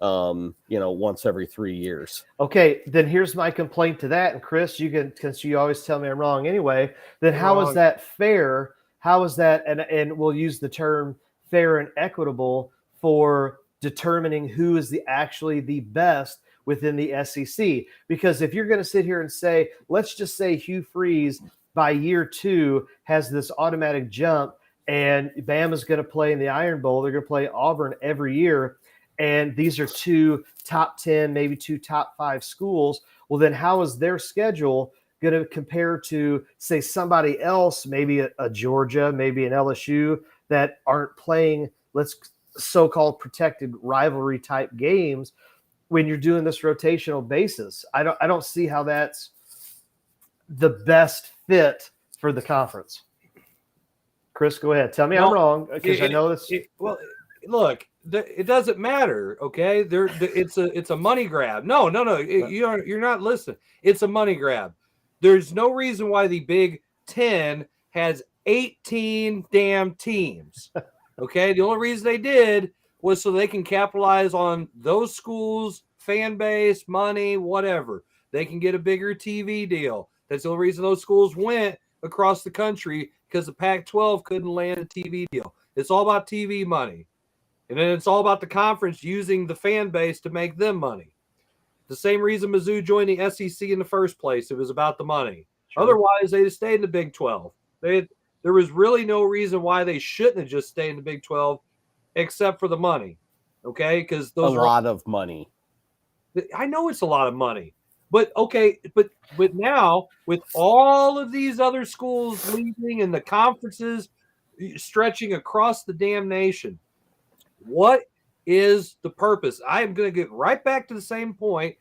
once every 3 years. Okay, then here's my complaint to that. And Chris, because you always tell me I'm wrong anyway. Then how is that fair? How is that? And we'll use the term fair and equitable for determining who is actually the best within the SEC. Because if you're going to sit here and say, let's just say Hugh Freeze by year 2 has this automatic jump, and Bama's going to play in the Iron Bowl, they're going to play Auburn every year, and these are 2 top 10, maybe 2 top 5 schools, well, then how is their schedule going to compare to, say, somebody else, maybe a Georgia, maybe an LSU, that aren't playing, so-called protected rivalry type games when you're doing this rotational basis? I don't see how that's the best fit for the conference. Chris, go ahead. Tell me I'm wrong, because I know this. Well, look, it doesn't matter. Okay, it's a money grab. No. You're not listening. It's a money grab. There's no reason why the Big Ten has 18 damn teams. Okay, the only reason they did was so they can capitalize on those schools, fan base, money, whatever. They can get a bigger TV deal. That's the only reason those schools went across the country, because the Pac-12 couldn't land a TV deal. It's all about TV money. And then it's all about the conference using the fan base to make them money. The same reason Mizzou joined the SEC in the first place. It was about the money. Sure. Otherwise, they just stayed in the Big 12. There was really no reason why they shouldn't have just stayed in the Big 12 except for the money, okay? Because those are a lot of money. I know it's a lot of money. But, okay, but now with all of these other schools leaving and the conferences stretching across the damn nation, what is the purpose? I am going to get right back to the same point.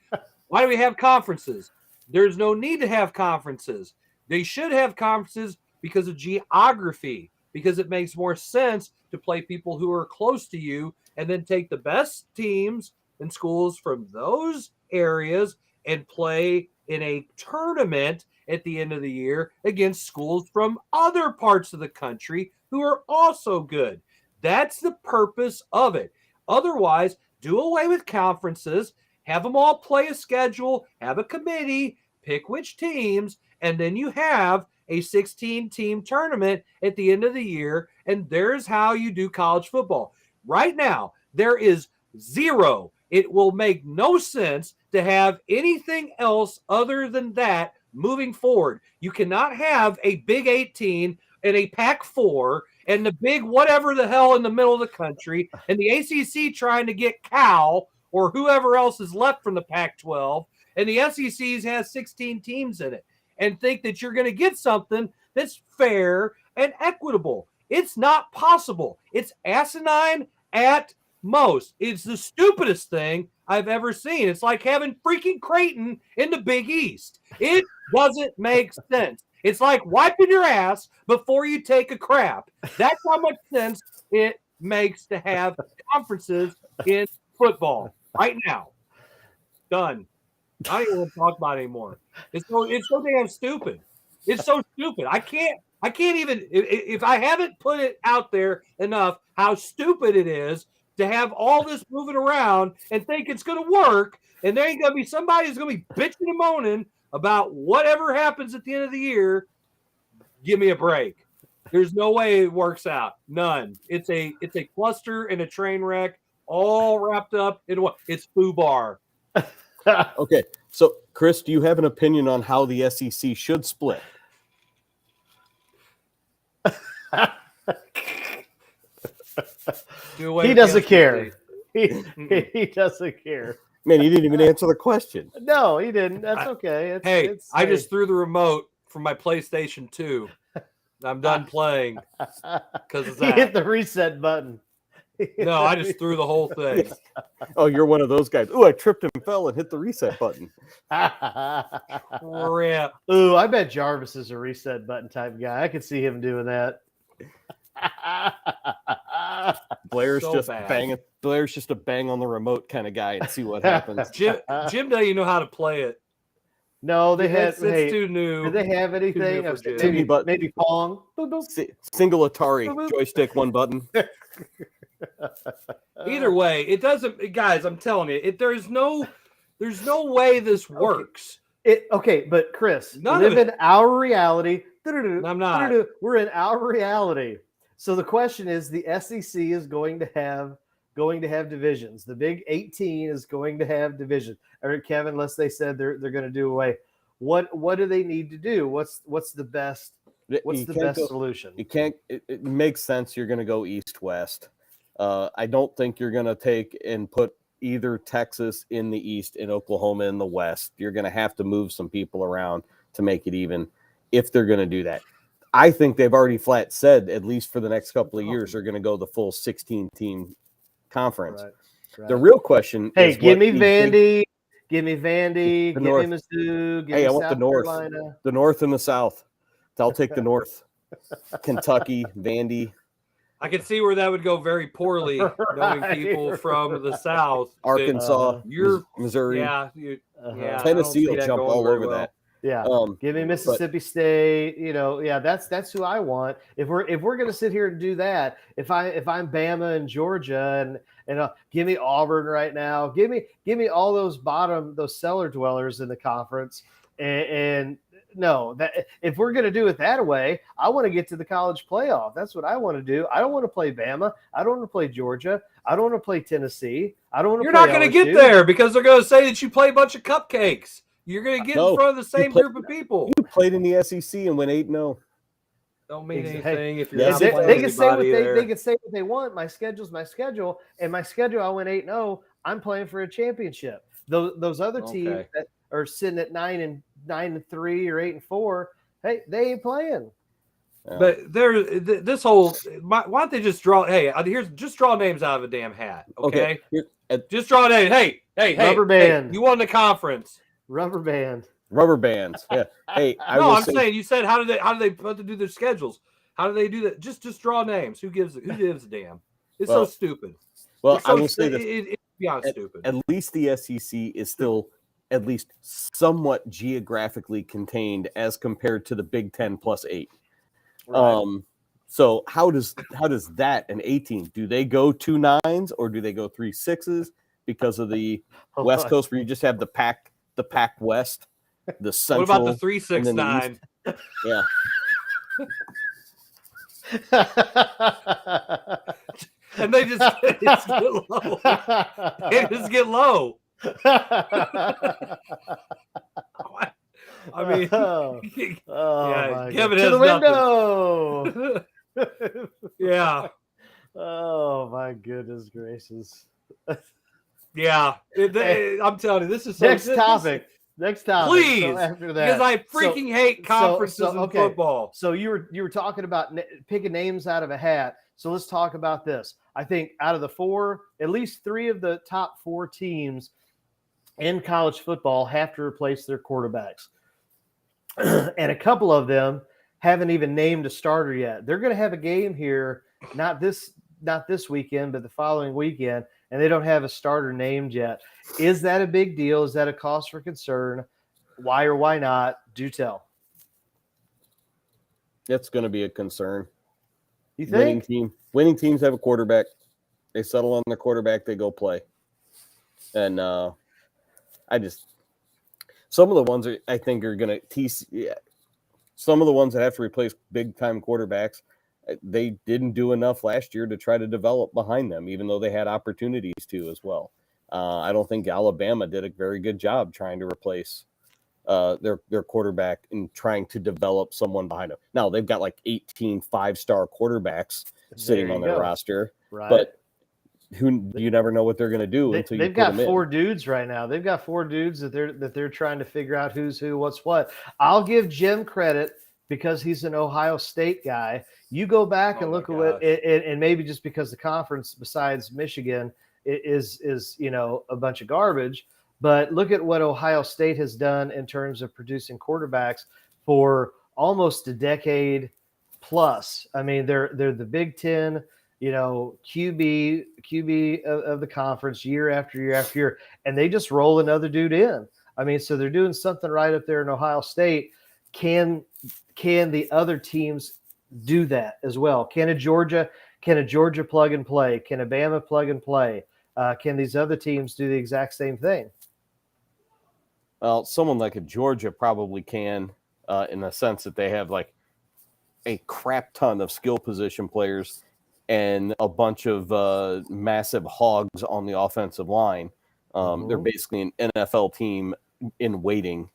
Why do we have conferences? There's no need to have conferences. They should have conferences because of geography, because it makes more sense to play people who are close to you and then take the best teams and schools from those areas and play in a tournament at the end of the year against schools from other parts of the country who are also good. That's the purpose of it. Otherwise, do away with conferences, have them all play a schedule, have a committee, pick which teams, and then you have a 16-team tournament at the end of the year, and there's how you do college football. Right now, there is zero. It will make no sense to have anything else other than that moving forward. You cannot have a Big 18 and a Pac-4 and the big whatever the hell in the middle of the country and the ACC trying to get Cal or whoever else is left from the Pac-12, and the SEC has 16 teams in it, and think that you're going to get something that's fair and equitable. It's not possible. It's asinine at most. It's the stupidest thing I've ever seen. It's like having freaking Creighton in the Big East. It doesn't make sense. It's like wiping your ass before you take a crap. That's how much sense it makes to have conferences in football right now. Done. I don't even want to talk about it anymore. It's so damn stupid. It's so stupid. I can't even, if I haven't put it out there enough how stupid it is to have all this moving around and think it's going to work, and there ain't going to be somebody who's going to be bitching and moaning about whatever happens at the end of the year. Give me a break. There's no way it works out. None. It's a cluster and a train wreck all wrapped up in what? It's FUBAR. Okay, so Chris, do you have an opinion on how the SEC should split? He doesn't care. He doesn't care. Man, he didn't even answer the question. No, he didn't. That's okay. I just threw the remote from my PlayStation 2. I'm done playing because of he that. hit the reset button. No, I just threw the whole thing. Oh, you're one of those guys. Ooh, I tripped and fell and hit the reset button. Crap. Ooh, I bet Jarvis is a reset button type guy. I could see him doing that. Blair's So just bad. banging. Blair's just a bang on the remote kind of guy and see what happens. Jim doesn't even know how to play it. No, they had. It's Hey, too new. did they have anything? new for Jim. Maybe Pong. Boop, boop. Single Atari joystick, one button. Either way, it doesn't. Guys, I'm telling you, there's no way this works. Okay, but Chris, None live of it. in our reality. I'm not. We're in our reality. So the question is, the SEC is going to have divisions. The Big 18 is going to have divisions. Or Kevin, unless they said they're going to do away. What do they need to do? What's the best? What's the best solution? You can't. It makes sense. You're going to go east-west. I don't think you're going to take and put either Texas in the east and Oklahoma in the west. You're going to have to move some people around to make it even if they're going to do that. I think they've already flat said, at least for the next couple of years, they're going to go the full 16-team conference. Right. The real question is, give me Vandy, give me Mizzou, give me I want South the North, Carolina. The North and the South. I'll take the North. Kentucky, Vandy. I can see where that would go very poorly, knowing people from the South. Arkansas, Missouri. Yeah, Tennessee will jump all over that. Yeah, give me Mississippi State. That's who I want. If we're going to sit here and do that, if I'm Bama and Georgia and give me Auburn right now, give me all those cellar dwellers in the conference, and no, that if we're going to do it that way, I want to get to the college playoff. That's what I want to do. I don't want to play Bama. I don't want to play Georgia. I don't want to play Tennessee. I don't want to. You're not going to get there because they're going to say that you play a bunch of cupcakes. You're going to get in front of the same group of people. You played in the SEC and went 8-0. Don't mean anything if you're not playing they can say they can say what they want. My schedule's my schedule, and my schedule I went 8-0. I'm playing for a championship. Those other teams that are sitting at 9-3 or 8-4, hey, they ain't playing. Yeah. But this whole why don't they just draw? Hey, just draw names out of a damn hat, okay? Just draw names. Hey, rubber band. You won the conference. Rubber bands. Yeah. Hey, I'm saying you said how do they put to do their schedules? How do they do that? Just draw names. Who gives a damn? It's so stupid. Well, I will say this. It's beyond stupid. At least the SEC is still at least somewhat geographically contained as compared to the Big 10 plus 8. Right. So how does that an 18? Do they go 2 9s or do they go 3 6s because of the West Coast where you just have the Pac West, the Central? What about the 3 6 9? Yeah. And they just get low. They just get low. I mean, Kevin has to the window. Yeah. Oh my goodness gracious. Yeah, I'm telling you, this is next topic. Please, so after that, because I freaking hate conferences in football. So you were talking about picking names out of a hat. So let's talk about this. I think out of the 4, at least 3 of the top 4 teams in college football have to replace their quarterbacks, and a couple of them haven't even named a starter yet. They're going to have a game here, not this weekend, but the following weekend. And they don't have a starter named yet. Is that a big deal? Is that a cause for concern? Why or why not? Do tell. It's going to be a concern. You think? Winning teams have a quarterback. They settle on the quarterback. They go play. And some of the ones I think are going to tease. Yeah, some of the ones that have to replace big time quarterbacks, they didn't do enough last year to try to develop behind them, even though they had opportunities to as well. I don't think Alabama did a very good job trying to replace their quarterback and trying to develop someone behind them. Now, they've got like 18 5-star quarterbacks sitting on their roster, right. But you never know what they're going to do until you they've put got them four in. dudes right now. They've got four dudes that they're trying to figure out who's who, what's what. I'll give Jim credit because he's an Ohio State guy. You go back and look at what, and maybe just because the conference besides Michigan is a bunch of garbage, but look at what Ohio State has done in terms of producing quarterbacks for almost a decade plus. I mean, they're the Big Ten, QB of the conference year after year after year, and they just roll another dude in. I mean, so they're doing something right up there in Ohio State. Can the other teams do that as well? Can a Georgia plug and play? Can a Bama plug and play? Can these other teams do the exact same thing? Well, someone like a Georgia probably can, in the sense that they have like a crap ton of skill position players and a bunch of massive hogs on the offensive line. They're basically an NFL team in waiting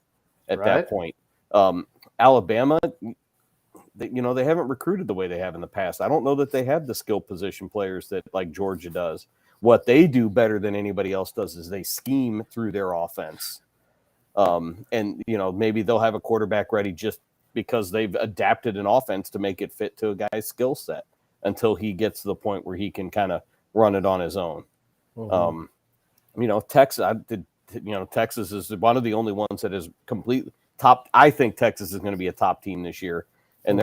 at that point. Alabama, they haven't recruited the way they have in the past. I don't know that they have the skill position players that like Georgia does. What they do better than anybody else does is they scheme through their offense. And maybe they'll have a quarterback ready just because they've adapted an offense to make it fit to a guy's skill set until he gets to the point where he can kind of run it on his own. Texas is one of the only ones that is completely top. I think Texas is going to be a top team this year, and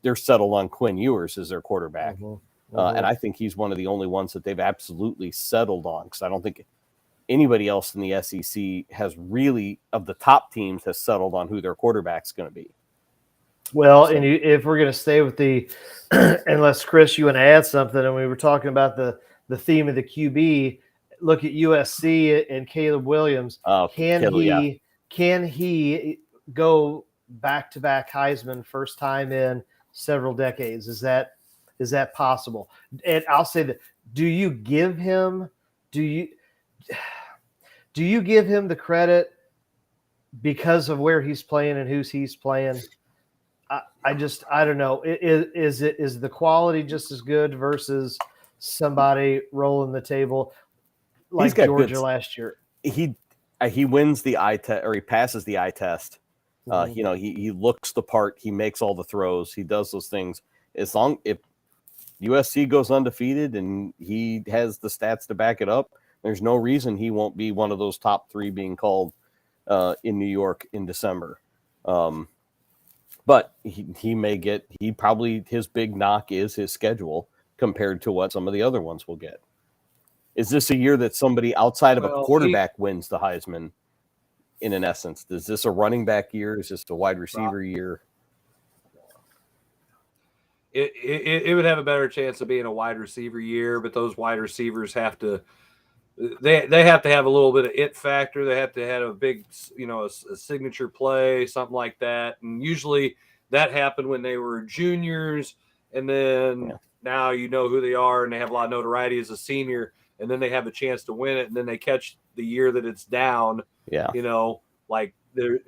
they're settled on Quinn Ewers as their quarterback. And I think he's one of the only ones that they've absolutely settled on, because I don't think anybody else in the SEC has really, of the top teams, has settled on who their quarterback's going to be. Well, and if we're going to stay with unless Chris, you want to add something, and we were talking about the theme of the QB, look at USC and Caleb Williams. Can he go back-to-back Heisman first time in several decades? Is that possible? And I'll say that, do you give him the credit because of where he's playing and who's he's playing? I don't know. Is the quality just as good versus somebody rolling the table like Georgia last year? He wins the eye test, or he passes the eye test. He looks the part. He makes all the throws. He does those things. If USC goes undefeated and he has the stats to back it up, there's no reason he won't be one of those top three being called in New York in December. But his big knock is his schedule compared to what some of the other ones will get. Is this a year that somebody outside of a quarterback wins the Heisman in an essence? Is this a running back year? Is this a wide receiver year? It would have a better chance of being a wide receiver year, but those wide receivers have to have a little bit of it factor. They have to have a big, a signature play, something like that. And usually that happened when they were juniors, and then now you know who they are, and they have a lot of notoriety as a senior, and then they have a chance to win it, and then they catch the year that it's down. Like they're,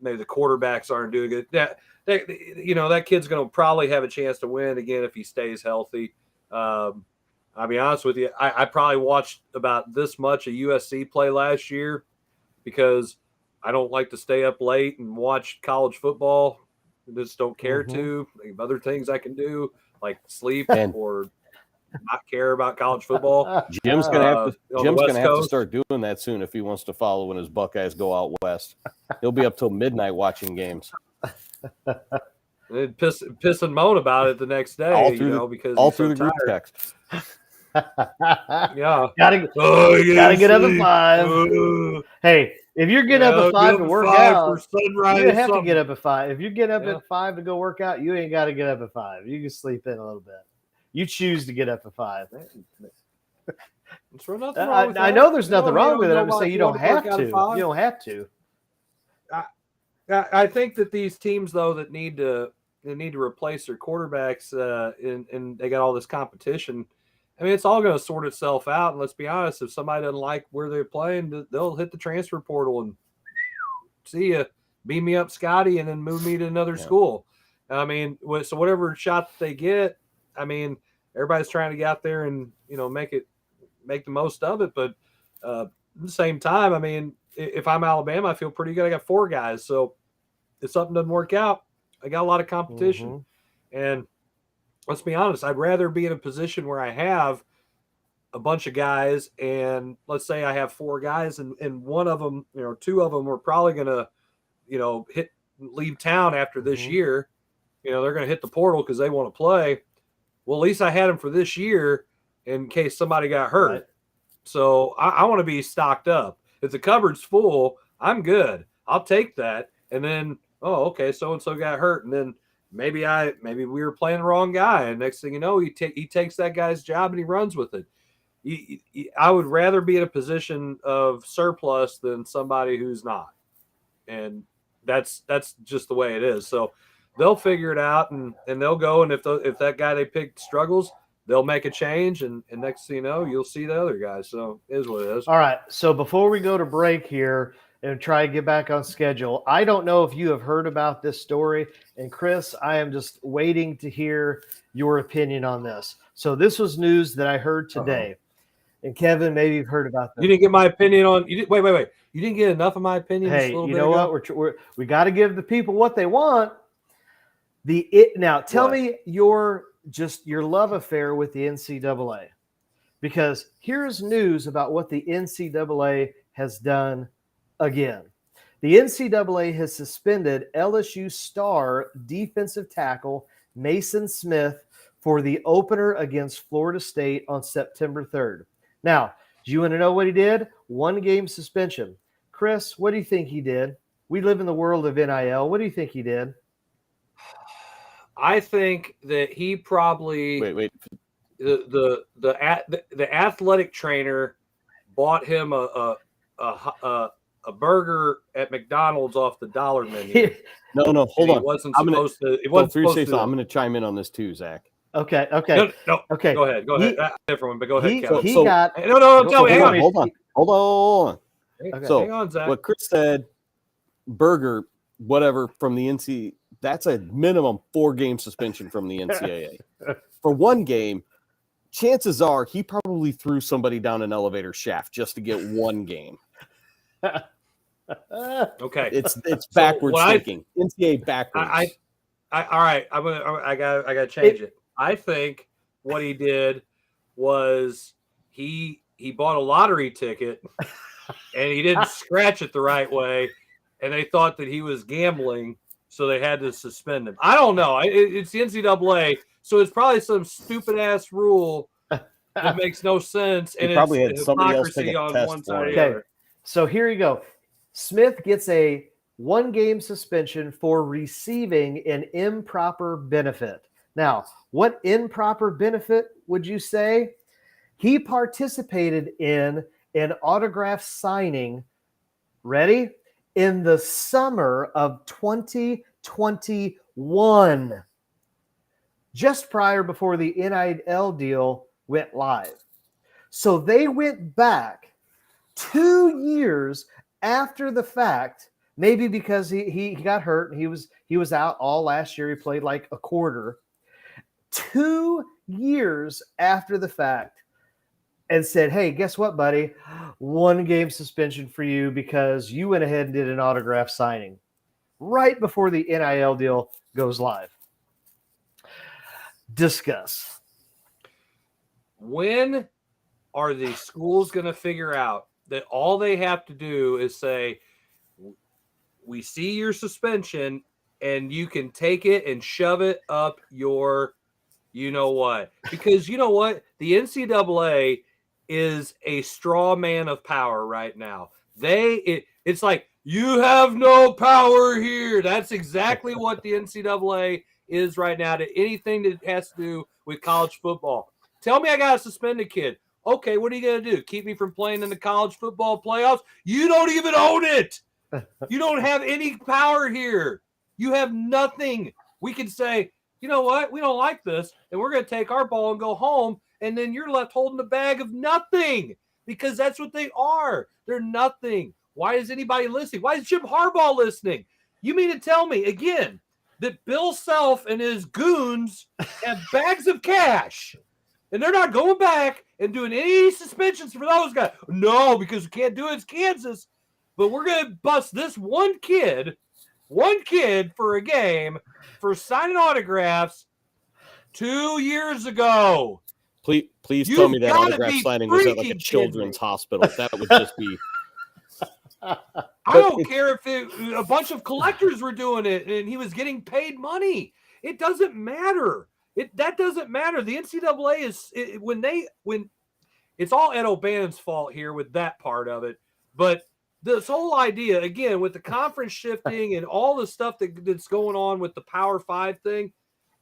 maybe the quarterbacks aren't doing it. That kid's going to probably have a chance to win again if he stays healthy. I'll be honest with you. I probably watched about this much of USC play last year because I don't like to stay up late and watch college football. I just don't care to. I have other things I can do, like sleep or not care about college football. Jim's gonna have to start doing that soon if he wants to follow when his Buckeyes go out west. He'll be up till midnight watching games. And piss and moan about it the next day, because all through the group text. Yeah, gotta get up at 5. Hey, if you're getting up at 5 to work out, you have to get up at 5. If you get up at 5 to go work out, you ain't got to get up at 5. You can sleep in a little bit. You choose to get up at 5. I know there's nothing wrong with it. I'm just saying you don't have to. You don't have to. I think that these teams, though, that need to replace their quarterbacks, and they got all this competition. I mean, it's all going to sort itself out. And let's be honest, if somebody doesn't like where they're playing, they'll hit the transfer portal and see ya, beam me up, Scotty, and then move me to another school. I mean, so whatever shot they get, I mean, everybody's trying to get out there and make it make the most of it. But at the same time, I mean, if I'm Alabama, I feel pretty good. I got 4 guys. So if something doesn't work out, I got a lot of competition. And let's be honest, I'd rather be in a position where I have a bunch of guys, and let's say I have 4 guys, and one of them, 2 of them are probably going to, leave town after this year. They're going to hit the portal because they want to play. Well, at least I had them for this year in case somebody got hurt. Right. So I want to be stocked up. If the cupboard's full, I'm good. I'll take that. And then, okay, so-and-so got hurt. And then maybe we were playing the wrong guy. And next thing you know, he takes that guy's job and he runs with it. I would rather be in a position of surplus than somebody who's not. And that's just the way it is. So they'll figure it out and they'll go. And if that guy they picked struggles, they'll make a change. And next thing you know, you'll see the other guys. So it is what it is. All right. So before we go to break here and try to get back on schedule, I don't know if you have heard about this story. And Chris, I am just waiting to hear your opinion on this. So this was news that I heard today. And Kevin, maybe you've heard about this. You didn't get my opinion on. Wait. You didn't get enough of my opinion. Hey, you know what? We got to give the people what they want. Now, tell me your love affair with the NCAA, because here's news about what the NCAA has done again. The NCAA has suspended LSU star defensive tackle Mason Smith for the opener against Florida State on September 3rd. Now, do you want to know what he did? 1 game suspension. Chris, what do you think he did? We live in the world of NIL. What do you think he did? I think that he probably the athletic trainer bought him a burger at McDonald's off the dollar menu. No, hold on. It wasn't supposed to. I'm going to chime in on this too, Zach. Okay. No. Okay. Go ahead. Different one, but go ahead, Kevin. Hold on. Okay. So hang on, Zach. What Chris said, burger, whatever, from the NCAA, that's a minimum 4-game suspension from the NCAA. For 1 game, chances are he probably threw somebody down an elevator shaft just to get 1 game. Okay. It's backwards thinking. NCAA backwards. All right. I gotta change it. I think what he did was he bought a lottery ticket and he didn't scratch it the right way, and they thought that he was gambling, so they had to suspend him. I don't know. It's the NCAA, so it's probably some stupid ass rule that makes no sense, and probably it's had somebody else hypocrisy take a on test one for side or it. the other. So here you go. Smith gets a 1-game suspension for receiving an improper benefit. Now, what improper benefit would you say? He participated in an autograph signing, ready, in the summer of 2021, just before the NIL deal went live. So they went back 2 years after the fact, maybe because he got hurt and he was out all last year. He played like a quarter. 2 years after the fact, and said, hey, guess what, buddy? 1-game suspension for you because you went ahead and did an autograph signing right before the NIL deal goes live. Discuss. When are the schools going to figure out that all they have to do is say, we see your suspension and you can take it and shove it up your you know what? Because you know what? The NCAA is a straw man of power right now. It's like, you have no power here. That's exactly what the NCAA is right now to anything that has to do with college football. Tell me I got to suspend a kid. Okay, what are you going to do? Keep me from playing in the college football playoffs? You don't even own it. You don't have any power here. You have nothing. We can say, you know what? We don't like this, and we're going to take our ball and go home, and then you're left holding a bag of nothing because that's what they are. They're nothing. Why is anybody listening? Why is Jim Harbaugh listening? You mean to tell me, again, that Bill Self and his goons have bags of cash And they're not going back and doing any suspensions for those guys. No, because we can't do it. It's Kansas. But we're going to bust this one kid for a game for signing autographs 2 years ago. Please tell me that autograph signing was at like a children's hospital. That would just be. I don't care if a bunch of collectors were doing it and he was getting paid money. It doesn't matter. That doesn't matter. The NCAA is when it's all Ed O'Bannon's fault here with that part of it. But this whole idea, again, with the conference shifting and all the stuff that's going on with the Power 5 thing,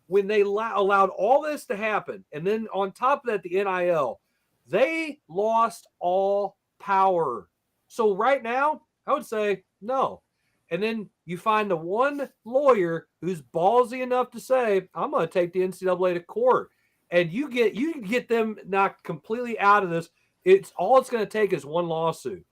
when they allowed all this to happen, and then on top of that, the NIL, they lost all power. So right now, I would say no. And then you find the one lawyer who's ballsy enough to say, I'm going to take the NCAA to court. And you get them knocked completely out of this. It's going to take is one lawsuit,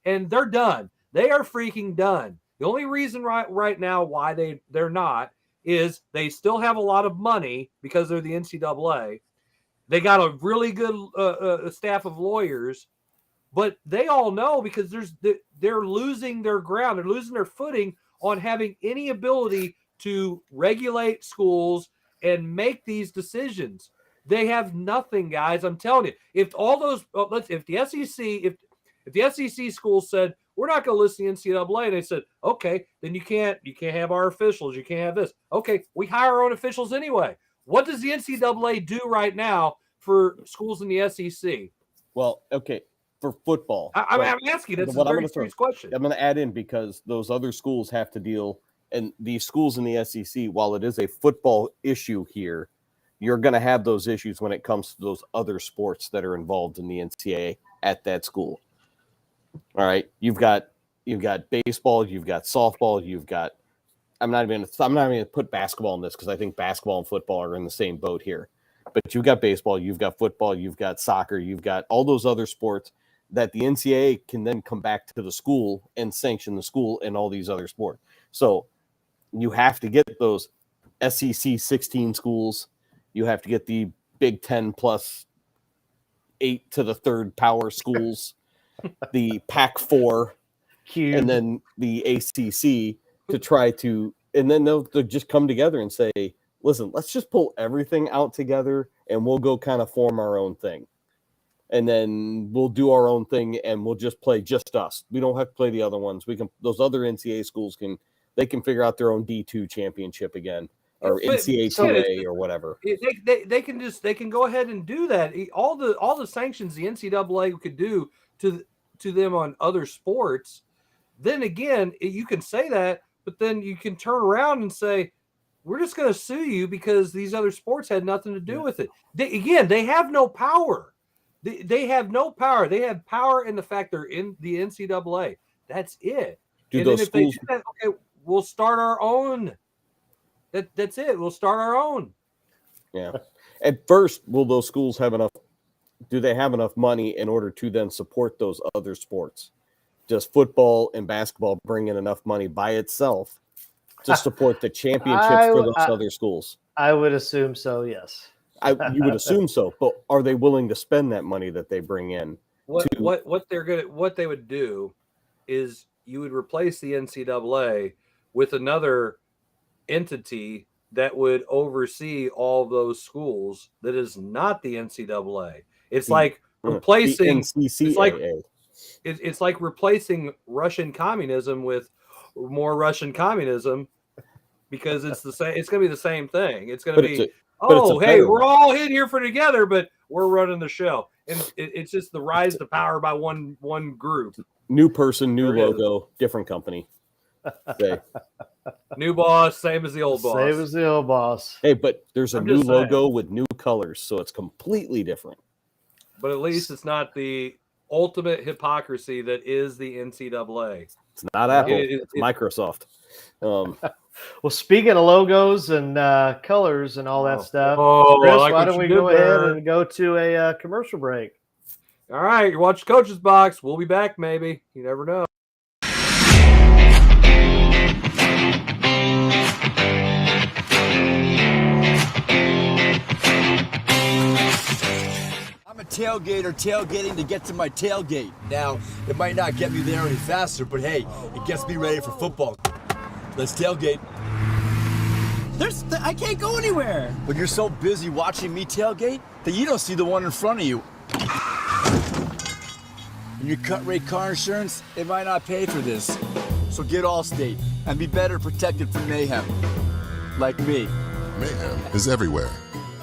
and they're done. They are freaking done. The only reason right now why they're not is they still have a lot of money because they're the NCAA. They got a really good staff of lawyers, but they all know because they're losing their ground. They're losing their footing on having any ability to regulate schools and make these decisions. They have nothing, guys. I'm telling you. If all those, if the SEC schools said we're not going to listen to the NCAA, and they said, okay, then you can't have our officials. You can't have this. Okay, we hire our own officials anyway. What does the NCAA do right now for schools in the SEC? Well, okay, for football. I'm asking. That's a very serious question. I'm going to add in because those other schools have to deal, and these schools in the SEC, while it is a football issue here, you're going to have those issues when it comes to those other sports that are involved in the NCAA at that school. All right, you've got baseball, you've got softball, you've got. I'm not even going to put basketball in this because I think basketball and football are in the same boat here. But you've got baseball, you've got football, you've got soccer, you've got all those other sports that the NCAA can then come back to the school and sanction the school and all these other sports. So you have to get those SEC 16 schools. You have to get the Big 10 plus 8 to the third power schools. The Pac-4, and then the ACC to try to, and then they'll just come together and say, listen, let's just pull everything out together and we'll go kind of form our own thing. And then we'll do our own thing and we'll just play just us. We don't have to play the other ones. Those other NCAA schools can figure out their own D2 championship again. Or NCAA or whatever. They can go ahead and do that. All the sanctions the NCAA could do to them on other sports, then again, you can say that, but then you can turn around and say, we're just going to sue you because these other sports had nothing to do with it. They have no power. They have no power. They have power in the fact they're in the NCAA. That's it. And then if they do that, okay, we'll start our own. That's it. We'll start our own. Yeah. At first, will those schools have enough? Do they have enough money in order to then support those other sports? Does football and basketball bring in enough money by itself to support the championships for those other schools? I would assume so, yes. You would assume so, but are they willing to spend that money that they bring in? What they would do is you would replace the NCAA with another entity that would oversee all those schools that is not the NCAA. It's like replacing it's like replacing Russian communism with more Russian communism because it's the same. It's going to be the same thing. It's going to be we're all in here for together, but we're running the show, and it's just the rise to power by one group. New person, new logo, different company. New boss, same as the old boss. Same as the old boss. Hey, but there's a new logo with new colors, so it's completely different. But at least it's not the ultimate hypocrisy that is the NCAA. It's not Apple. It's Microsoft. Well, speaking of logos and colors and all that stuff, Chris, why don't we go ahead and go to a commercial break? All right, you're watching Coach's Box. We'll be back, maybe. You never know. I'm a tailgater tailgating to get to my tailgate. Now, it might not get me there any faster, but hey, it gets me ready for football. Let's tailgate. I can't go anywhere. But you're so busy watching me tailgate that you don't see the one in front of you. And your cut rate car insurance, it might not pay for this. So get Allstate and be better protected from mayhem. Like me. Mayhem is everywhere.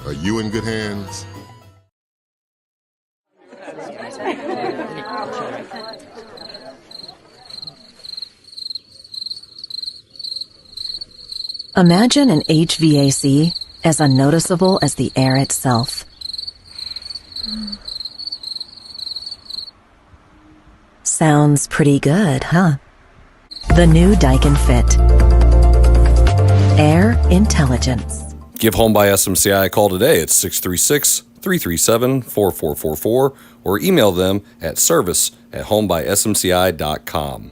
Are you in good hands? Imagine an HVAC as unnoticeable as the air itself. Sounds pretty good, huh? The new Daikin Fit. Air intelligence. Give Home by SMCI a call today at 636-337-4444 or email them at service@homebysmci.com.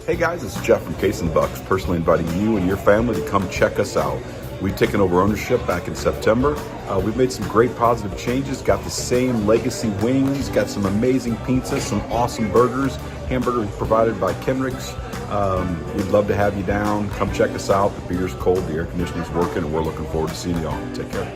Hey guys, it's Jeff from Case and Bucks, personally inviting you and your family to come check us out. We've taken over ownership back in September. We've made some great positive changes, got the same legacy wings, got some amazing pizzas, some awesome burgers, hamburgers provided by Kenrick's. We'd love to have you down. Come check us out. The beer's cold, the air conditioning's working, and we're looking forward to seeing y'all. Take care.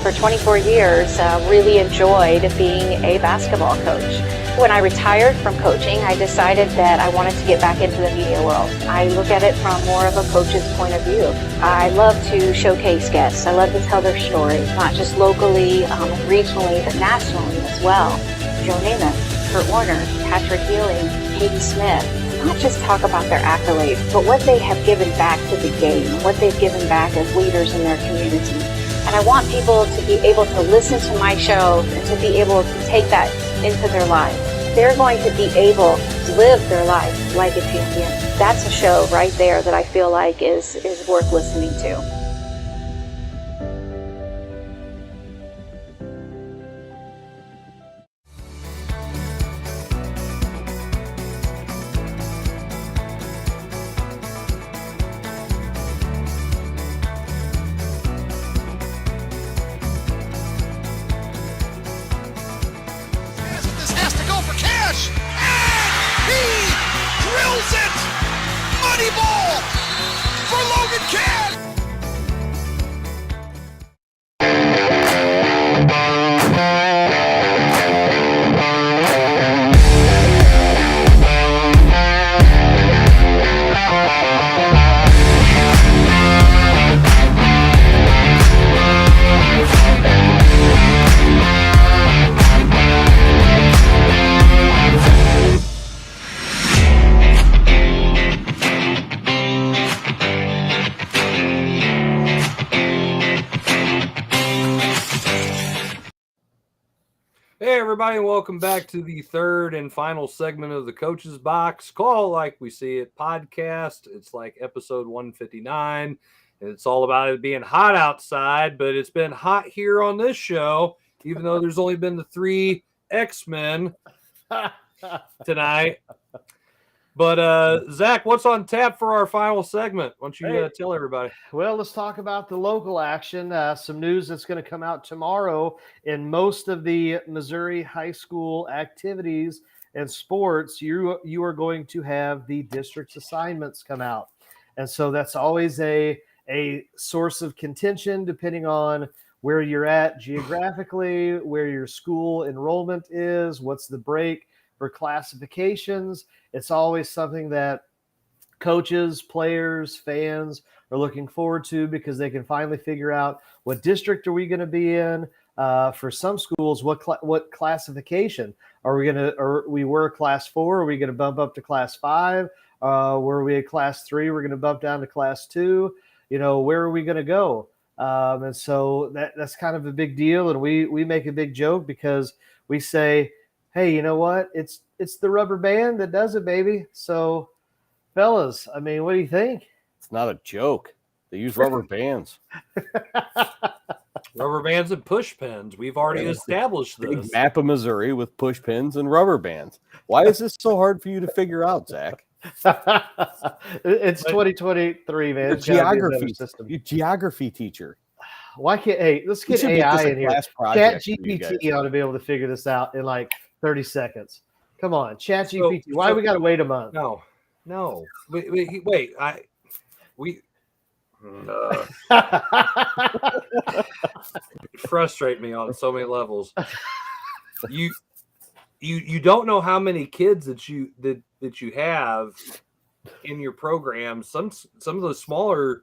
For 24 years, really enjoyed being a basketball coach. When I retired from coaching, I decided that I wanted to get back into the media world. I look at it from more of a coach's point of view. I love to showcase guests. I love to tell their stories, not just locally and regionally, but nationally as well. Joe Namath, Kurt Warner, Patrick Ewing, Katie Smith. Not just talk about their accolades, but what they have given back to the game, what they've given back as leaders in their community. And I want people to be able to listen to my show and to be able to take that into their lives. They're going to be able to live their life like a champion. That's a show right there that I feel like is worth listening to. Hey everybody, welcome back to the third and final segment of the Coach's Box. Call Like We See It podcast. It's like episode 159. And it's all about it being hot outside, but it's been hot here on this show, even though there's only been the 3 X-Men tonight. But Zach, what's on tap for our final segment? Why don't you tell everybody? Well, let's talk about the local action. Some news that's going to come out tomorrow in most of the Missouri high school activities and sports. You are going to have the district's assignments come out, and so that's always a source of contention depending on where you're at geographically, where your school enrollment is, what's the break for classifications. It's always something that coaches, players, fans are looking forward to, because they can finally figure out what district are we going to be in. For some schools, what classification are we going to? Or we were class 4. Are we going to bump up to class 5? Were we at class 3? We're going to bump down to class 2. Where are we going to go? And so that's kind of a big deal. And we make a big joke because we say, hey, you know what? It's the rubber band that does it, baby. So, fellas, I mean, what do you think? It's not a joke. They use rubber bands. Rubber bands and push pins. We've already established this. Big map of Missouri with push pins and rubber bands. Why is this so hard for you to figure out, Zach? It's 2023, man. It's Your geography teacher. Why can't? Hey, let's get AI in here. Chat GPT ought to be able to figure this out in like 30 seconds. Come on, Chat GPT. Why we got to wait a month? No. Wait. Frustrate me on so many levels. You don't know how many kids that you have in your program. Some of those smaller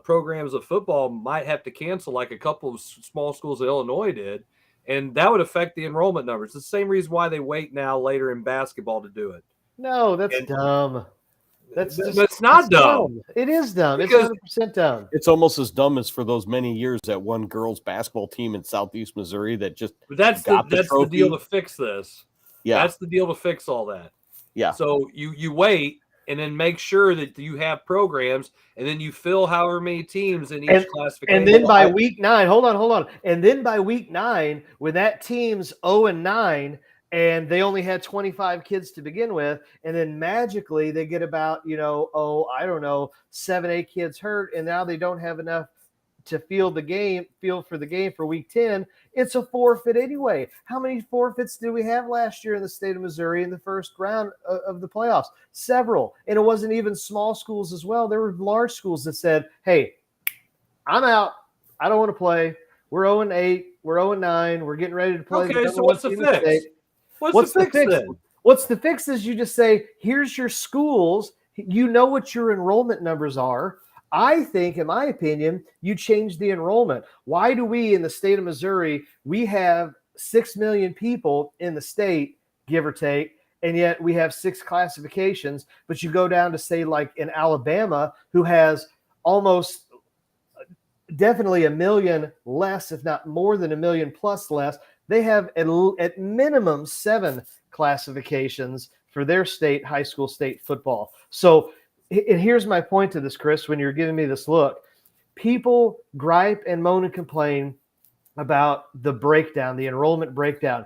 programs of football might have to cancel, like a couple of small schools in Illinois did, and that would affect the enrollment numbers. It's the same reason why they wait now later in basketball to do it. No, that's dumb. That's not dumb. It is dumb. It's 100% dumb. It's almost as dumb as for those many years that one girls basketball team in Southeast Missouri that just that's the deal to fix this. Yeah, that's the deal to fix all that. Yeah. So you wait and then make sure that you have programs, and then you fill however many teams in each classification. And then by week 9, hold on. And then by week 9, when that team's 0-9. And they only had 25 kids to begin with, and then magically they get about 7, 8 kids hurt, and now they don't have enough to field for the game for week 10. It's a forfeit anyway. How many forfeits did we have last year in the state of Missouri in the first round of the playoffs? Several, and it wasn't even small schools as well. There were large schools that said, "Hey, I'm out. I don't want to play. We're 0-8. We're 0-9. We're getting ready to play." Okay, so what's the fix? What's the fix then? What's the fix is you just say, here's your schools. You know what your enrollment numbers are. I think, in my opinion, you change the enrollment. Why do we in the state of Missouri, we have 6 million people in the state, give or take, and yet we have 6 classifications. But you go down to, say, like in Alabama, who has almost definitely 1 million less, if not more than 1 million plus less. They have at minimum 7 classifications for their state, high school state football. So, and here's my point to this, Chris, when you're giving me this look. People gripe and moan and complain about the breakdown, the enrollment breakdown.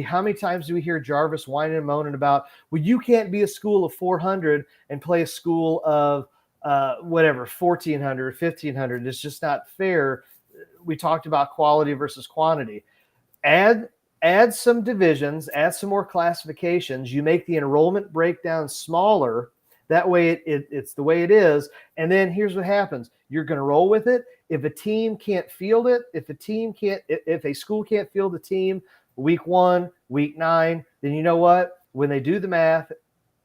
How many times do we hear Jarvis whining and moaning about, well, you can't be a school of 400 and play a school of 1,400 or 1,500. It's just not fair. We talked about quality versus quantity. Add some divisions, add some more classifications. You make the enrollment breakdown smaller. That way it's the way it is. And then here's what happens. You're going to roll with it. If a team can't field it, if a school can't field a team week 1, week 9, then you know what? When they do the math,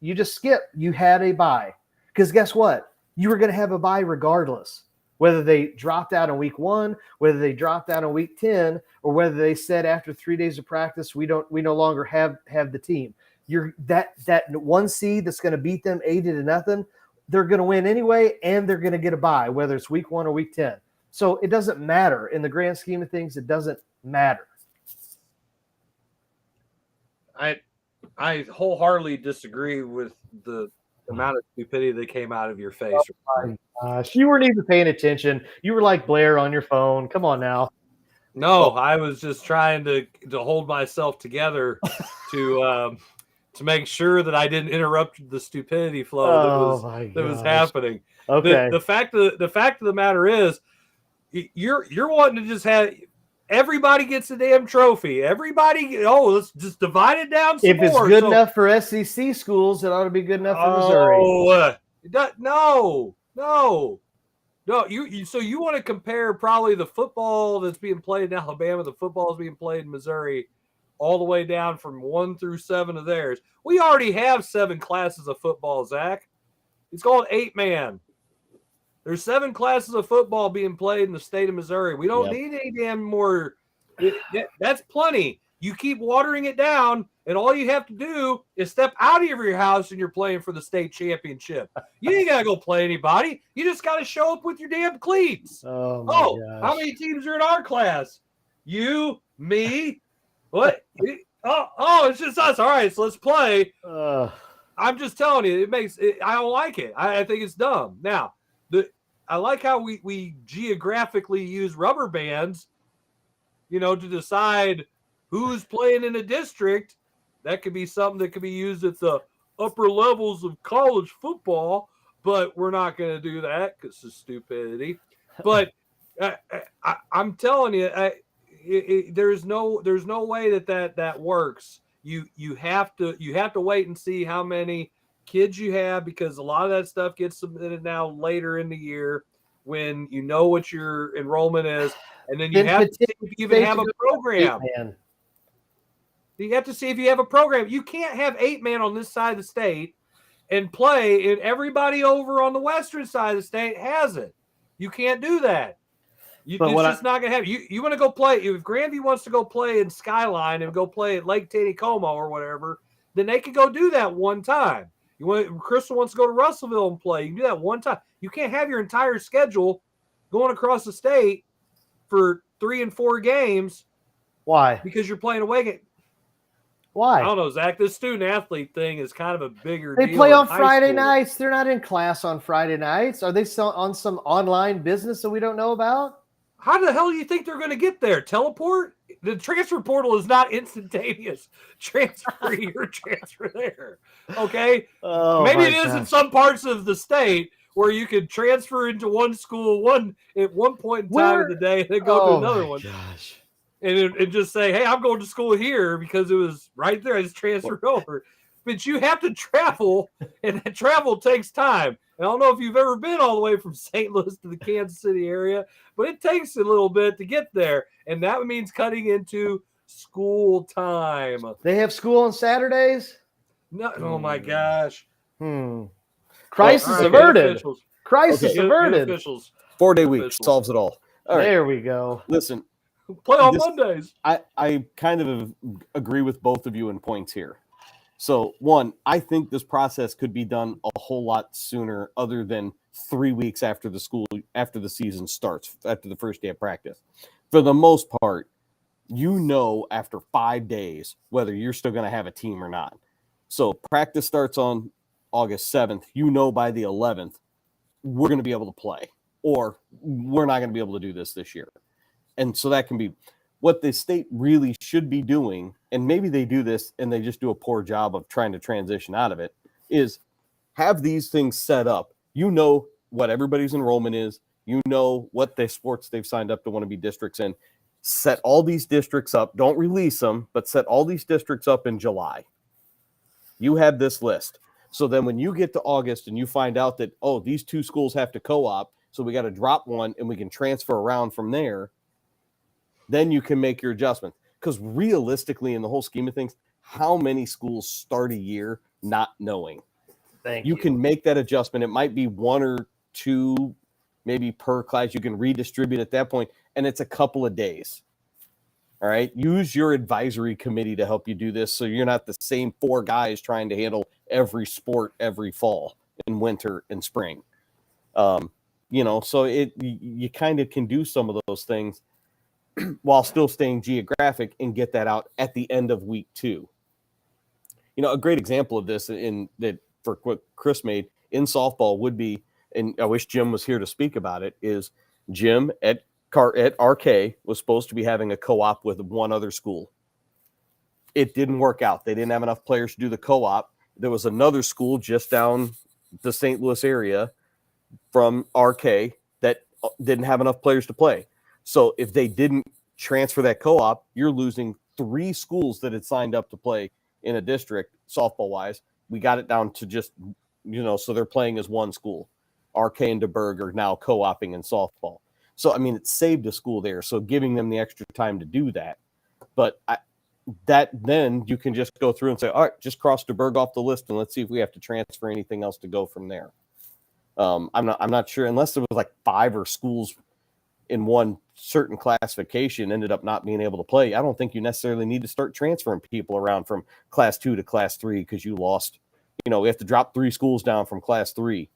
you just skip. You had a bye. Because guess what? You were going to have a bye regardless. Whether they dropped out on week 1, whether they dropped out on week 10, or whether they said after 3 days of practice, we no longer have the team. You're that 1 seed that's going to beat them 80-0, they're going to win anyway, and they're going to get a bye, whether it's week 1 or week 10. So it doesn't matter. In the grand scheme of things, it doesn't matter. I wholeheartedly disagree with the amount of stupidity that came out of your face. Oh my gosh, you weren't even paying attention. You were like Blair on your phone. Come on now. No, I was just trying to hold myself together to make sure that I didn't interrupt the stupidity flow that was happening. Okay. The fact of the matter is, you're wanting to just have everybody gets a damn trophy. Everybody, let's just divide it down some If it's more. good enough for SEC schools, it ought to be good enough for Missouri. No. So you want to compare probably the football that's being played in Alabama, the football that's being played in Missouri, all the way down from 1 through 7 of theirs. We already have 7 classes of football, Zach. It's called 8-man. There's 7 classes of football being played in the state of Missouri. We don't need any damn more. That's plenty. You keep watering it down, and all you have to do is step out of your house and you're playing for the state championship. You ain't got to go play anybody. You just got to show up with your damn cleats. Oh, my gosh. How many teams are in our class? You, me, what? It's just us. All right, so let's play. I'm just telling you, I don't like it. I think it's dumb. Now, I like how we geographically use rubber bands, to decide who's playing in a district. That could be something that could be used at the upper levels of college football, but we're not going to do that because it's stupidity. But I'm telling you, there's no way that works. You have to wait and see how many kids you have, because a lot of that stuff gets submitted now later in the year when you know what your enrollment is, and then you have to see if you even have a program. You have to see if you have a program. You can't have 8-man on this side of the state and play, and everybody over on the western side of the state has it. You can't do that. It's just not going to happen. You want to go play. If Grandview wants to go play in Skyline and go play at Lake Taneycomo or whatever, then they can go do that one time. Crystal wants to go to Russellville and play. You can do that one time. You can't have your entire schedule going across the state for 3 and 4 games. Why? Because you're playing away game. Why? I don't know, Zach. This student-athlete thing is kind of a bigger deal. They play on Friday nights. They're not in class on Friday nights. Are they still on some online business that we don't know about? How the hell do you think they're going to get there? Teleport? The transfer portal is not instantaneous. Transfer here, transfer there. Okay? Maybe it is in some parts of the state where you could transfer into one school at one point in time of the day and then go to another one. Gosh. And just say, hey, I'm going to school here because it was right there. I just transferred over. But you have to travel, and that travel takes time. And I don't know if you've ever been all the way from St. Louis to the Kansas City area, but it takes a little bit to get there. And that means cutting into school time. They have school on Saturdays? No, oh, my gosh. Crisis averted. Crisis averted. 4-day week solves it all. All right. There we go. Listen. Play on Mondays. I kind of agree with both of you in points here. So, one, I think this process could be done a whole lot sooner, other than 3 weeks after the season starts, after the first day of practice. For the most part, after 5 days whether you're still going to have a team or not. So practice starts on August 7th. By the 11th, we're going to be able to play, or we're not going to be able to do this year. And so that can be what the state really should be doing, and maybe they do this and they just do a poor job of trying to transition out of it, is have these things set up. What everybody's enrollment is. What the sports they've signed up to want to be districts in. Set all these districts up. Don't release them, but set all these districts up in July. You have this list. So then when you get to August and you find out that, these 2 schools have to co-op, so we got to drop one and we can transfer around from there, then you can make your adjustment. Because realistically, in the whole scheme of things, how many schools start a year not knowing? You can make that adjustment. It might be 1 or 2 maybe per class. You can redistribute at that point, and it's a couple of days. All right. Use your advisory committee to help you do this, so you're not the same 4 guys trying to handle every sport every fall and winter and spring. So you kind of can do some of those things while still staying geographic and get that out at the end of week 2. A great example of this for what Chris made in softball would be, and I wish Jim was here to speak about it, is Jim at RK was supposed to be having a co-op with one other school. It didn't work out. They didn't have enough players to do the co-op. There was another school just down the St. Louis area from RK that didn't have enough players to play. So if they didn't transfer that co-op, you're losing 3 schools that had signed up to play in a district softball-wise. We got it down to just, so they're playing as one school. RK and DeBerg are now co-oping in softball. So, it saved a school there. So giving them the extra time to do that. But then you can just go through and say, all right, just cross DeBerg off the list, and let's see if we have to transfer anything else to go from there. I'm not sure, unless there was like 5 or schools in one certain classification ended up not being able to play. I don't think you necessarily need to start transferring people around from class 2 to class 3 because you lost, we have to drop 3 schools down from class 3.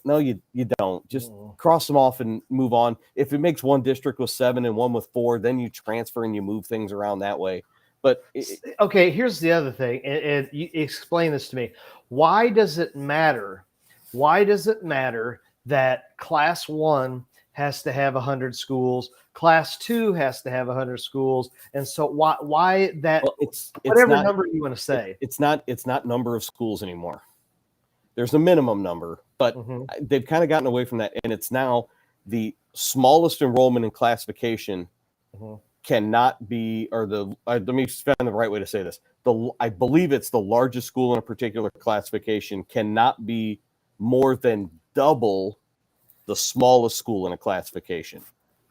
No, you don't. Just cross them off and move on. If it makes one district with 7 and one with 4, then you transfer and you move things around that way. But okay, here's the other thing, and you explain this to me. Why does it matter? Why does it matter that class 1 has to have 100 schools, class 2 has to have 100 schools, and so why that? Well, it's whatever not, number you want to say. It's not number of schools anymore. There's a minimum number, but they've kind of gotten away from that, and it's now the smallest enrollment in classification cannot be, or let me find the right way to say this. I believe it's the largest school in a particular classification cannot be more than double the smallest school in a classification.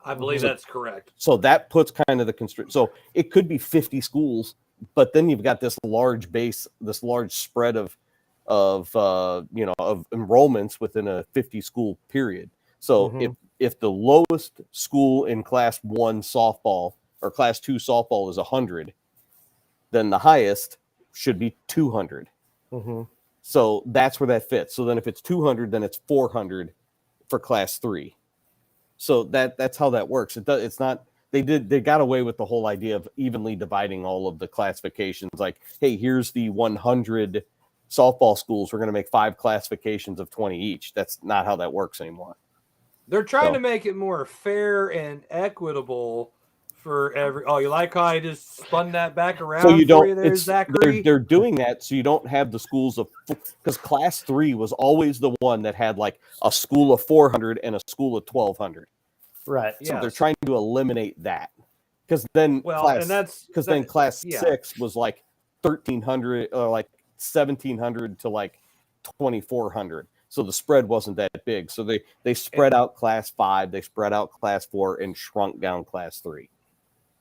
I believe that's correct. So that puts kind of the constraint. So it could be 50 schools, but then you've got this large base, this large spread of enrollments within a 50 school period. So if the lowest school in class 1 softball or class 2 softball is 100, then the highest should be 200. So that's where that fits. So then if it's 200, then it's 400 for class 3. So that's how that works. It's not, they got away with the whole idea of evenly dividing all of the classifications. Like, hey, here's the 100 softball schools. We're going to make 5 classifications of 20 each. That's not how that works anymore. They're trying to make it more fair and equitable for every. Oh, you like how I just spun that back around? So you don't. For you there, Zachary? They're doing that so you don't have the schools of, because class 3 was always the one that had like a school of 400 and a school of 1,200. Right. So they're trying to eliminate that, because then class 6 was like 1,300 or like 1,700 to like 2,400. So the spread wasn't that big. So they spread out class 5, they spread out class 4, and shrunk down class 3.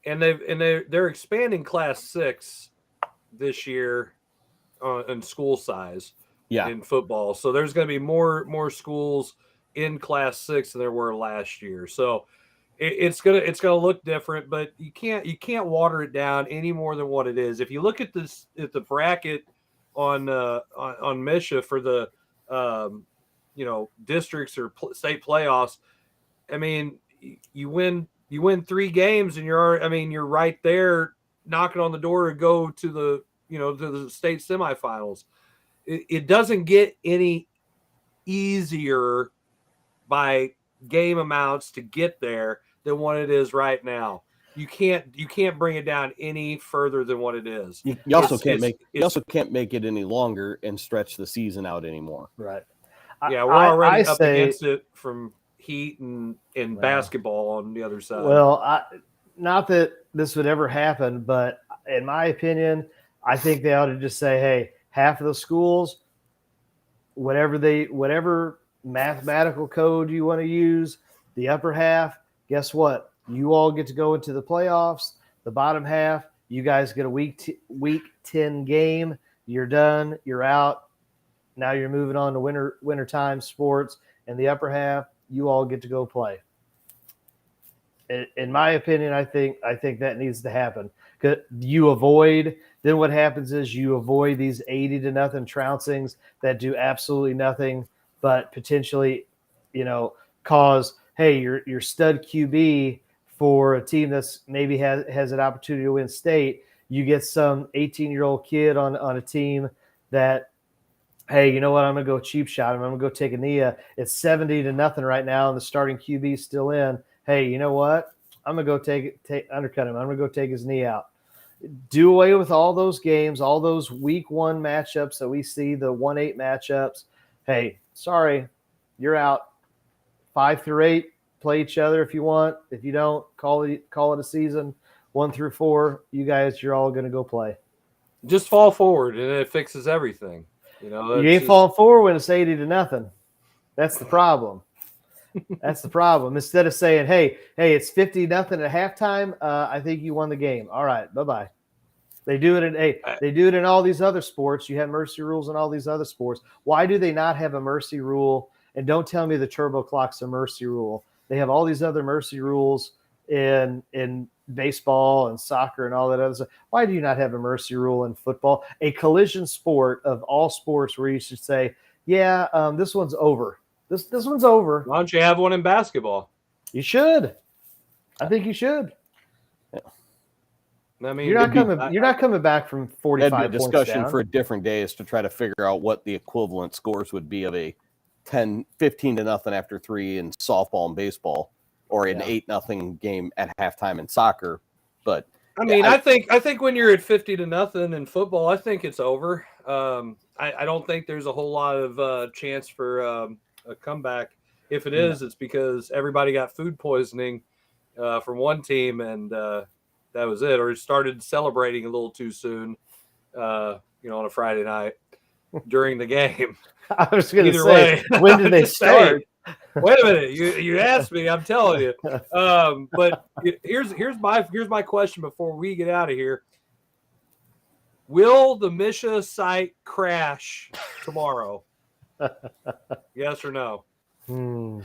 And they're expanding class 6 this year in school size in football. So there's going to be more schools in class 6 than there were last year. So it's gonna look different, but you can't water it down any more than what it is. If you look at the bracket on Misha for the districts or state playoffs, I mean, you win 3 games and you're right there knocking on the door to go to the state semifinals. It doesn't get any easier by game amounts to get there than what it is right now. You can't bring it down any further than what it is. You also can't make it any longer and stretch the season out anymore. Right. Yeah, we're already up against it from heat and basketball on the other side. Well, not that this would ever happen, but in my opinion, I think they ought to just say, hey, half of the schools, whatever mathematical code you want to use, the upper half, guess what? You all get to go into the playoffs. The bottom half, you guys get a week 10 game. You're done. You're out. Now you're moving on to wintertime sports. And the upper half, you all get to go play. In my opinion, I think that needs to happen. Because then what happens is you avoid these 80-0 trouncings that do absolutely nothing but potentially, cause, hey, your stud QB for a team that's maybe has an opportunity to win state, you get some 18-year-old kid on a team that, hey, you know what? I'm going to go cheap shot him. I'm going to go take a knee. It's 70-0 right now, and the starting QB is still in. Hey, you know what? I'm going to go undercut him. I'm going to go take his knee out. Do away with all those games, all those week 1 matchups that we see, the 1-8 matchups. Hey, sorry, you're out. 5 through 8, play each other if you want. If you don't, call it a season. 1 through 4, you guys, you're all going to go play. Just fall forward, and it fixes everything. You ain't falling forward when it's 80-0. That's the problem. That's the problem. Instead of saying, hey, it's 50-0 at halftime, I think you won the game. All right, bye-bye. They do it in all these other sports. You have mercy rules in all these other sports. Why do they not have a mercy rule And don't tell me the turbo clock's a mercy rule. They have all these other mercy rules in baseball and soccer and all that other stuff. Why do you not have a mercy rule in football? A collision sport of all sports where you should say, yeah, this one's over. This one's over. Why don't you have one in basketball? You should. I think you should. I mean, you're not coming back from 45 that'd be a points discussion down. for a different day is to try to figure out what the equivalent scores would be of a 15-0 after 3 in softball and baseball, or an 8-0 game at halftime in soccer. But I mean, I think when you're at 50-0 in football, I think it's over. I don't think there's a whole lot of chance for a comeback. If it is, it's because everybody got food poisoning from one team, and that was it, or started celebrating a little too soon, on a Friday night during the game. I was going to say, when did they start? Wait a minute, you asked me. I'm telling you. But here's my question before we get out of here. Will the Misha site crash tomorrow? Yes or no? No.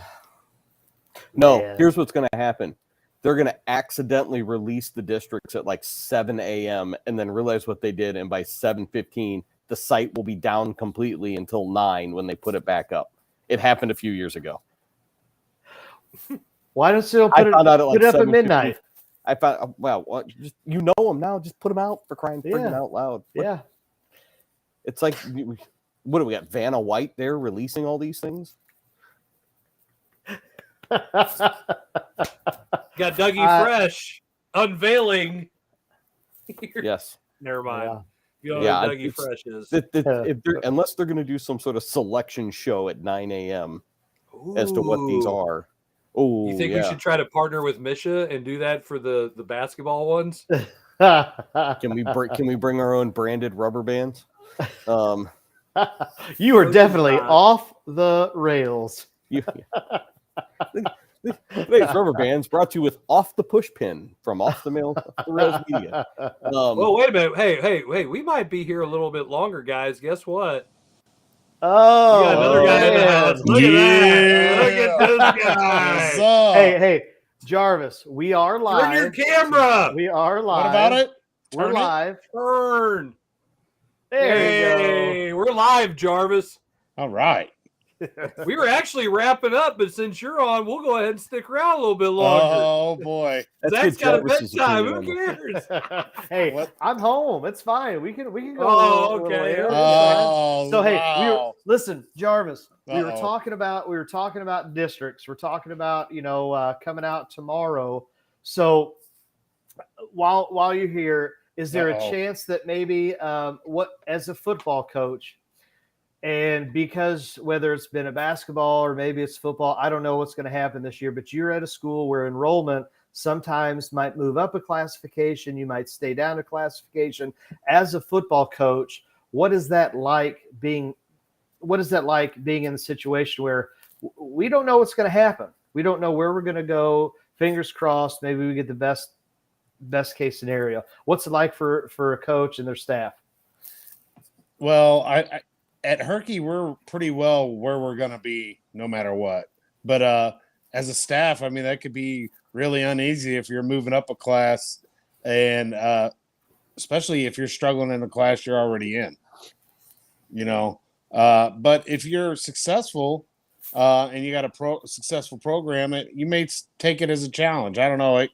Man. Here's what's going to happen. They're going to accidentally release the districts at like 7 a.m. and then realize what they did. And by 7:15, the site will be down completely until 9 when they put it back up. It happened a few years ago. Why don't you put it up at midnight? I found, just, you know them now. Just put them out for crying freaking out loud. Yeah. It's like, what do we got? Vanna White there releasing all these things? Got Dougie Fresh unveiling. Yes. Never mind. Yeah. You know what Dougie Fresh is. Unless they're going to do some sort of selection show at 9 a.m. as to what these are. Oh, you think we should try to partner with Misha and do that for the basketball ones? Can we bring our own branded rubber bands? You are definitely off the rails. Today's rubber bands brought to you with Off the Push Pin from Off the Rails Media. Well, wait a minute. Hey, we might be here a little bit longer, guys. Guess what? Oh, we got another guy in the house. Look at that. Look at this guy. Hey, Jarvis, we are live. Turn your camera. We are live. What about it? We're live. Turn. There you go. We're live, Jarvis. All right. We were actually wrapping up, but since you're on, we'll go ahead and stick around a little bit longer. Oh boy, Zach's got a bedtime. Who cares? Hey, I'm home. It's fine. We can go. Oh, okay. So hey, listen, Jarvis. We were talking about districts. We're talking about coming out tomorrow. So while you're here, is there a chance that maybe as a football coach? And because whether it's been a basketball or maybe it's football, I don't know what's going to happen this year, but you're at a school where enrollment sometimes might move up a classification. You might stay down a classification. As a football coach, what is that like being in the situation where we don't know what's going to happen? We don't know where we're going to go. Fingers crossed. Maybe we get the best case scenario. What's it like for a coach and their staff? Well, I at Herky, we're pretty well where we're going to be no matter what. But as a staff, I mean, that could be really uneasy if you're moving up a class and especially if you're struggling in the class you're already in, But if you're successful and you got a successful program, you may take it as a challenge. I don't know.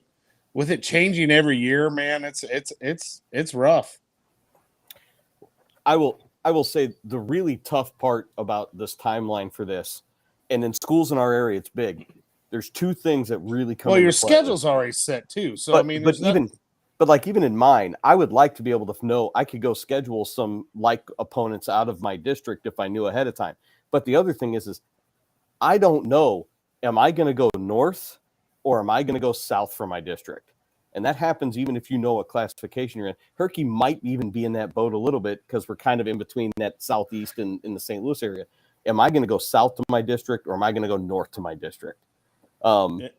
With it changing every year, man, it's rough. I will say the really tough part about this timeline for this, and in schools in our area, it's big. There's two things that really come. Well, your schedule's already set too, so even in mine, I would like to be able to know I could go schedule some like opponents out of my district if I knew ahead of time. But the other thing is I don't know. Am I going to go north or am I going to go south for my district? And that happens even if you know what classification you're in. Herky might even be in that boat a little bit because we're kind of in between that southeast and in the St. Louis area. Am I going to go south to my district or am I going to go north to my district? Good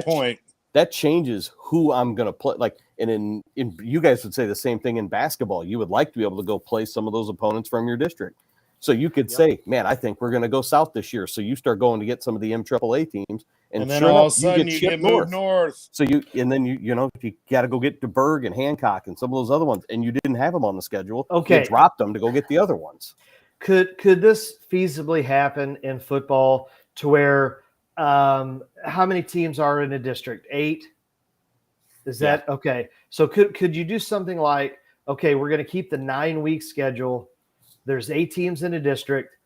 point. That changes who I'm going to play. Like, and in you guys would say the same thing in basketball. You would like to be able to go play some of those opponents from your district. So you could say, man, I think we're going to go south this year. So you start going to get some of the MAAA teams, And then sure all of a enough, sudden you get moved north. So you got to go get DeBerg and Hancock and some of those other ones, and you didn't have them on the schedule. Okay, you dropped them to go get the other ones. Could this feasibly happen in football to where how many teams are in a district? 8? Is that okay? So could you do something like, okay, we're going to keep the 9-week schedule. There's 8 teams in a district.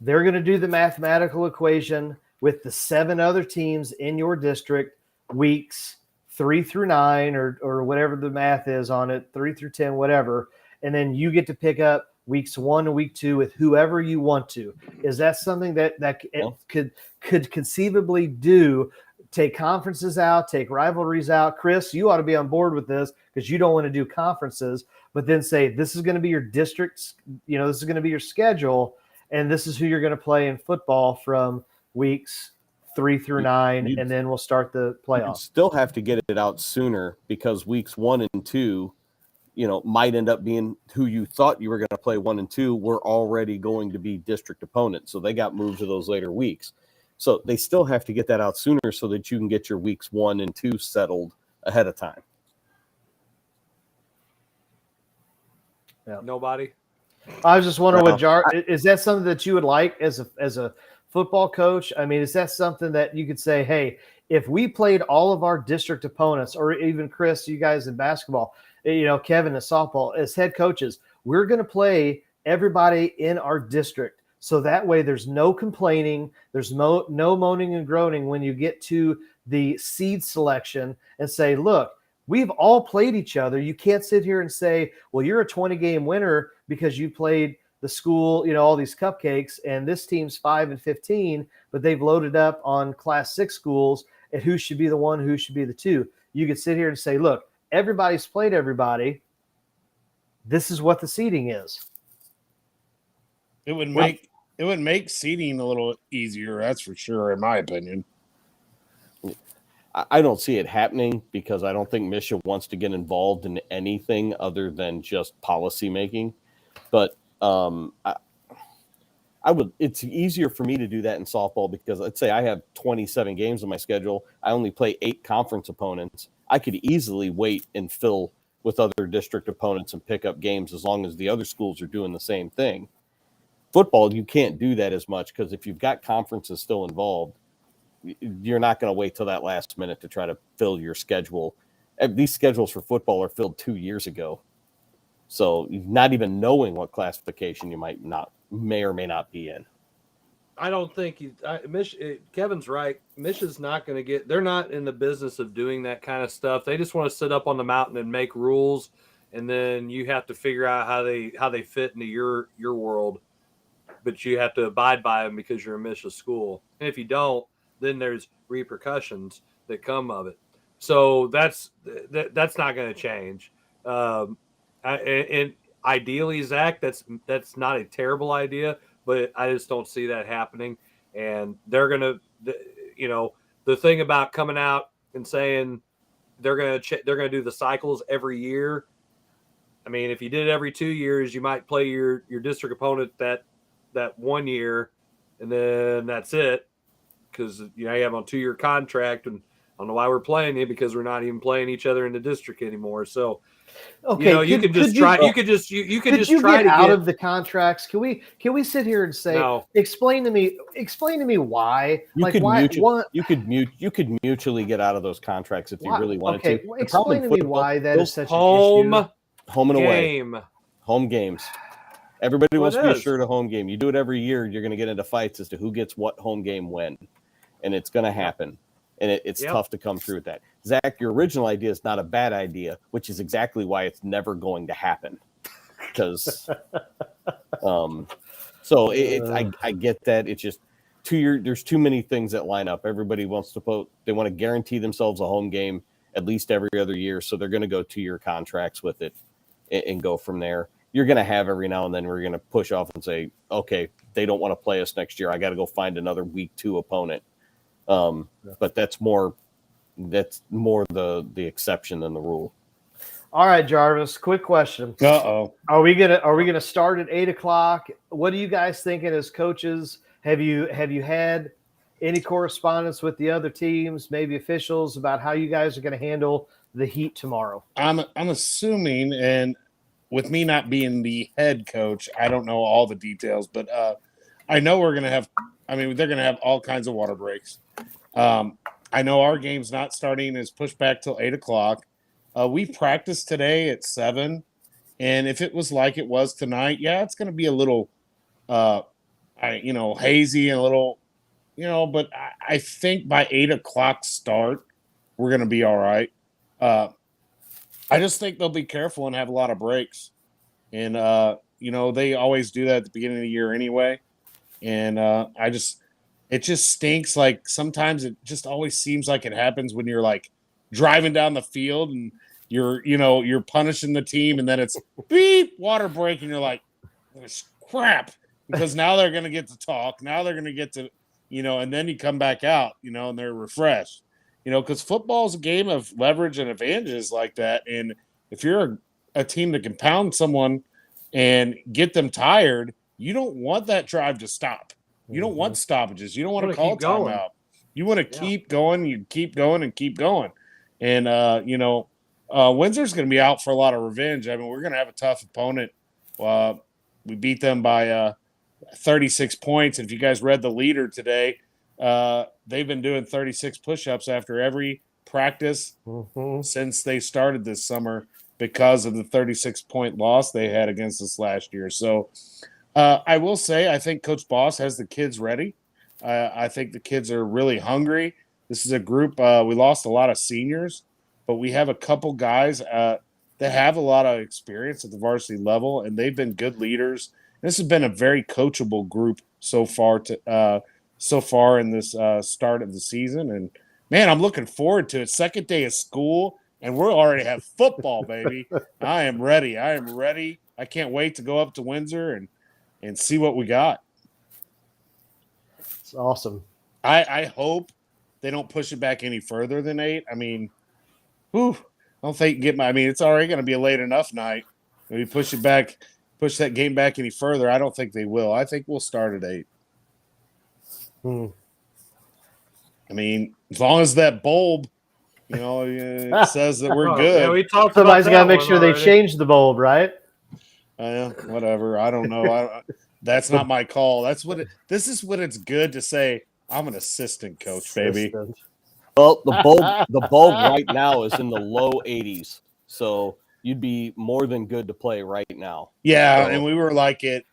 They're going to do the mathematical equation with the 7 other teams in your district, weeks 3 through 9 or whatever the math is on it, 3 through 10, whatever. And then you get to pick up weeks 1 and week 2 with whoever you want to. Is that something that could conceivably do? Take conferences out, take rivalries out. Chris, you ought to be on board with this because you don't want to do conferences, but then say this is going to be your districts, this is going to be your schedule, and this is who you're going to play in football from weeks 3 through 9, and then we'll start the playoffs. You still have to get it out sooner because weeks 1 and 2, might end up being who you thought you were going to play 1 and 2 were already going to be district opponents. So they got moved to those later weeks. So they still have to get that out sooner so that you can get your weeks 1 and 2 settled ahead of time. Yeah. Nobody. I was just wondering is that something that you would like as a football coach? I mean, is that something that you could say, hey, if we played all of our district opponents, or even Chris, you guys in basketball, Kevin in softball, as head coaches, we're going to play everybody in our district. So that way there's no complaining. There's no moaning and groaning when you get to the seed selection and say, look, we've all played each other. You can't sit here and say, well, you're a 20-game winner because you played the school, all these cupcakes, and this team's 5-15, but they've loaded up on Class 6 schools, and who should be the 1, who should be the 2. You could sit here and say, look, everybody's played everybody. This is what the seeding is. It would make seeding a little easier, that's for sure, in my opinion. I don't see it happening because I don't think Misha wants to get involved in anything other than just policy making. But I would. It's easier for me to do that in softball because let's say I have 27 games on my schedule. I only play 8 conference opponents. I could easily wait and fill with other district opponents and pick up games as long as the other schools are doing the same thing. Football, you can't do that as much because if you've got conferences still involved, you're not going to wait till that last minute to try to fill your schedule. These schedules for football are filled 2 years ago. So not even knowing what classification you may or may not be in. I don't think Kevin's right. Misha's not going to get. They're not in the business of doing that kind of stuff. They just want to sit up on the mountain and make rules, and then you have to figure out how they fit into your world. But you have to abide by them because you're a Misha school, and if you don't, then there's repercussions that come of it. So that's not going to change. And ideally, Zach, that's not a terrible idea, but I just don't see that happening. And they're going to, the thing about coming out and saying they're going to do the cycles every year. I mean, if you did it every 2 years, you might play your district opponent that 1 year, and then that's it. Because you have on 2-year contract, and I don't know why we're playing it because we're not even playing each other in the district anymore. So, okay, you can just try. You could just try to get out of the contracts. Can we sit here and say, no. Explain to me why? You could mutually get out of those contracts if you really wanted to. Well, explain to me why that is such an issue. Home and game. away. Home games. Everybody wants to be assured a home game. You do it every year, you're going to get into fights as to who gets what home game when. And it's going to happen. And it's tough to come through with that. Zach, your original idea is not a bad idea, which is exactly why it's never going to happen. Because, I get that. It's just 2 years. There's too many things that line up. Everybody wants to they want to guarantee themselves a home game at least every other year. So they're going to go 2-year contracts with it and go from there. You're going to have every now and then we're going to push off and say, okay, they don't want to play us next year. I got to go find another week 2 opponent. But that's more the exception than the rule. All right, Jarvis. Quick question. Uh-oh. Are we gonna start at 8:00? What are you guys thinking as coaches? Have you had any correspondence with the other teams, maybe officials, about how you guys are going to handle the heat tomorrow? I'm assuming, and with me not being the head coach, I don't know all the details, but I know we're going to have. I mean, they're going to have all kinds of water breaks. I know our game's not starting; is pushed back till 8:00. We practiced today at 7, and if it was like it was tonight, yeah, it's going to be a little, hazy and a little, But I think by 8:00 start, we're going to be all right. I just think they'll be careful and have a lot of breaks, and they always do that at the beginning of the year anyway. And it just stinks. Like sometimes it just always seems like it happens when you're like driving down the field and you're punishing the team, and then it's beep water break, and you're like, crap, because now they're going to get to talk. Now they're going to get to, and then you come back out, and they're refreshed, because football is a game of leverage and advantages like that. And if you're a team that can pound someone and get them tired, you don't want that drive to stop. You don't want stoppages. You don't want to call a timeout. You want to keep going. You keep going and keep going. And, Windsor's going to be out for a lot of revenge. I mean, we're going to have a tough opponent. We beat them by 36 points. And if you guys read the leader today, they've been doing 36 push-ups after every practice since they started this summer because of the 36-point loss they had against us last year. So I will say I think Coach Boss has the kids ready. I think the kids are really hungry. This is a group we lost a lot of seniors, but we have a couple guys that have a lot of experience at the varsity level, and they've been good leaders. This has been a very coachable group so far in this start of the season. And, man, I'm looking forward to it. Second day of school, and we already have football, baby. I am ready. I can't wait to go up to Windsor and see what we got. It's awesome. I hope they don't push it back any further than 8. I mean, I don't think it's already going to be a late enough night. Maybe push that game back any further. I don't think they will. I think we'll start at 8. I mean, as long as that bulb, it says that we're good. Yeah, we talked Somebody's about got to make sure already. they change the bulb, right? Whatever. I don't know. That's not my call. This is what it's good to say. I'm an assistant coach, baby. Well, the bulb right now is in the low 80s, so you'd be more than good to play right now. Yeah, and we were like at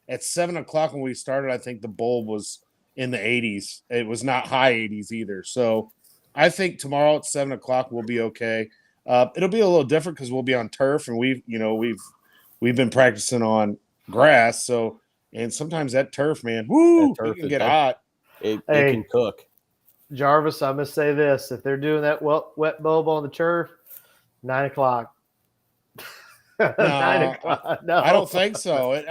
7:00 when we started. I think the bulb was in the 80s. It was not high 80s either. So I think tomorrow at 7:00 we'll be okay. It'll be a little different because we'll be on turf, and we've been practicing on grass. So and sometimes that turf, man, it can get hot. It can cook. Jarvis, I'm going to say this. If they're doing that wet bulb on the turf, 9:00. 9:00. No, I don't think so.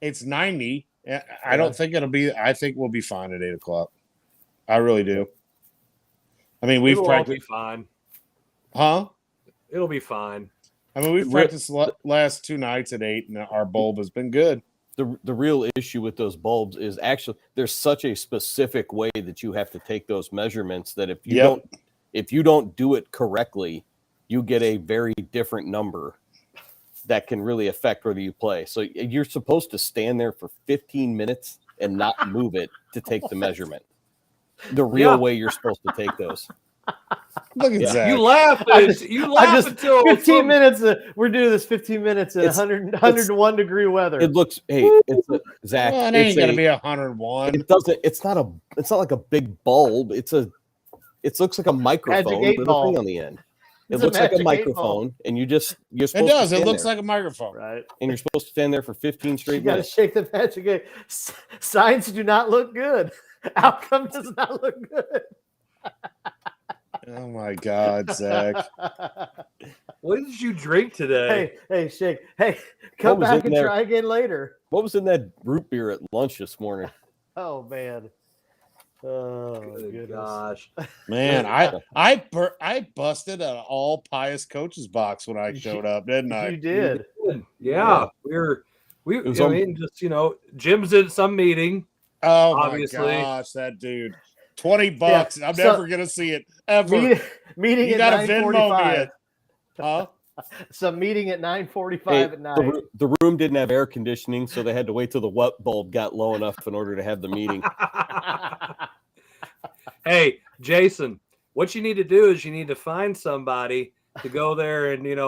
It's 90. I don't think it'll be. I think we'll be fine at 8:00. I really do. I mean, we've practiced. It'll be fine. Huh? It'll be fine. I mean, we've practiced last 2 nights at 8, and our bulb has been good. The real issue with those bulbs is actually there's such a specific way that you have to take those measurements that if you don't do it correctly, you get a very different number that can really affect whether you play. So you're supposed to stand there for 15 minutes and not move it to take the measurement. The real way you're supposed to take those. Look at Zach. You laugh. You laugh until 15 minutes. We're doing this 15 minutes in 101 degree weather. It looks. Hey, Zach. Well, it ain't gonna be 101. It doesn't. It's not like a big bulb. It looks like a microphone with a thing on the end. It looks like a microphone, and you're supposed it does. To It looks there. like a microphone, right? And you're supposed to stand there for 15 straight You got to minutes. shake the magic gate. Signs do not look good. Outcome does not look good. Oh my God, Zach! What did you drink today? Hey, shake. Hey, come back and try again later. What was in that root beer at lunch this morning? Oh man, Oh, Good goodness. gosh. Man, I busted an all pious coaches box when I showed up, didn't I? You did. Yeah. It was I mean, just, Jim's in some meeting. Oh Obviously. my gosh, that dude. $20. I'm never gonna see it ever. Meeting you at gotta Venmo me 9:45. it. Huh? Some meeting at 9:45 at night. The room didn't have air conditioning, so they had to wait till the wet bulb got low enough in order to have the meeting. Hey, Jason, what you need to do is you need to find somebody to go there and maybe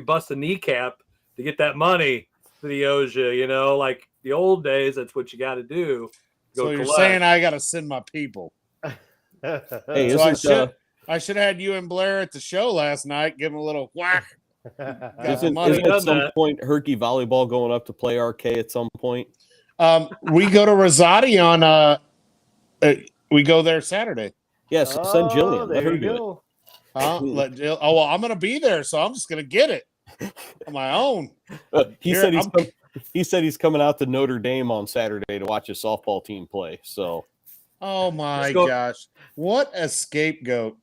bust a kneecap to get that money that he owes you. Like the old days. That's what you got to do. So you're saying I got to send my people? Hey, so I should have had you and Blair at the show last night. Give him a little whack. Isn't at some point Herky volleyball going up to play RK at some point? We go to Rosati on. We go there Saturday. Yes, send Jillian. There Let her you do go. Let Jill. Oh well, I'm going to be there, so I'm just going to get it on my own. He said he's coming out to Notre Dame on Saturday to watch his softball team play. So, oh my gosh, what a scapegoat!